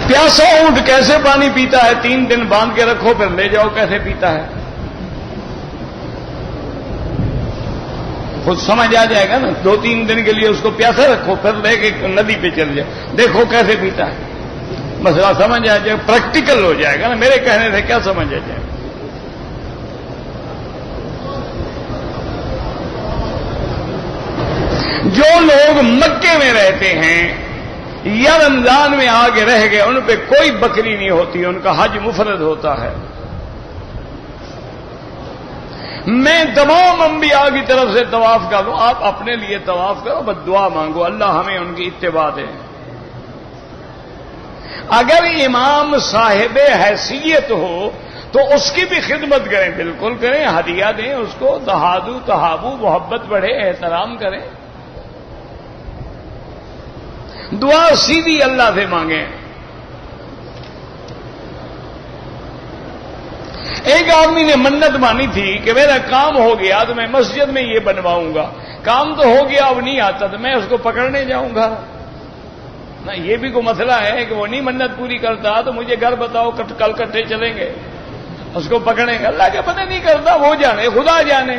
پیاسا اونٹ کیسے پانی پیتا ہے؟ 3 دن باندھ کے رکھو پھر لے جاؤ کیسے پیتا ہے، خود سمجھ آ جائے گا نا۔ 2-3 دن کے لیے اس کو پیاسا رکھو پھر لے کے ندی پہ چل جائے، دیکھو کیسے پیتا ہے، مسئلہ سمجھ آ جائے، پریکٹیکل ہو جائے گا نا۔ میرے کہنے سے کیا سمجھ آ جائے؟ جو لوگ مکے میں رہتے ہیں یا رمضان میں آگے رہ گئے، ان پہ کوئی بکری نہیں ہوتی، ان کا حج مفرد ہوتا ہے۔ میں تمام انبیاء کی طرف سے طواف کروں، آپ اپنے لیے طواف کرو، بس دعا مانگو اللہ ہمیں ان کی اتباع دے۔ اگر امام صاحب حیثیت ہو تو اس کی بھی خدمت کریں، بالکل کریں، ہدیہ دیں اس کو، تہادو تہابو، محبت بڑھے، احترام کریں، دعا سیدھی اللہ سے مانگیں۔ ایک آدمی نے منت مانی تھی کہ میرا کام ہو گیا تو میں مسجد میں یہ بنواؤں گا، کام تو ہو گیا اب نہیں آتا تو میں اس کو پکڑنے جاؤں گا نا۔ یہ بھی کوئی مسئلہ ہے کہ وہ نہیں منت پوری کرتا تو مجھے گھر بتاؤ، کل کٹھے چلیں گے، اس کو پکڑیں گے، اللہ کے پتہ نہیں کرتا، وہ جانے، خدا جانے۔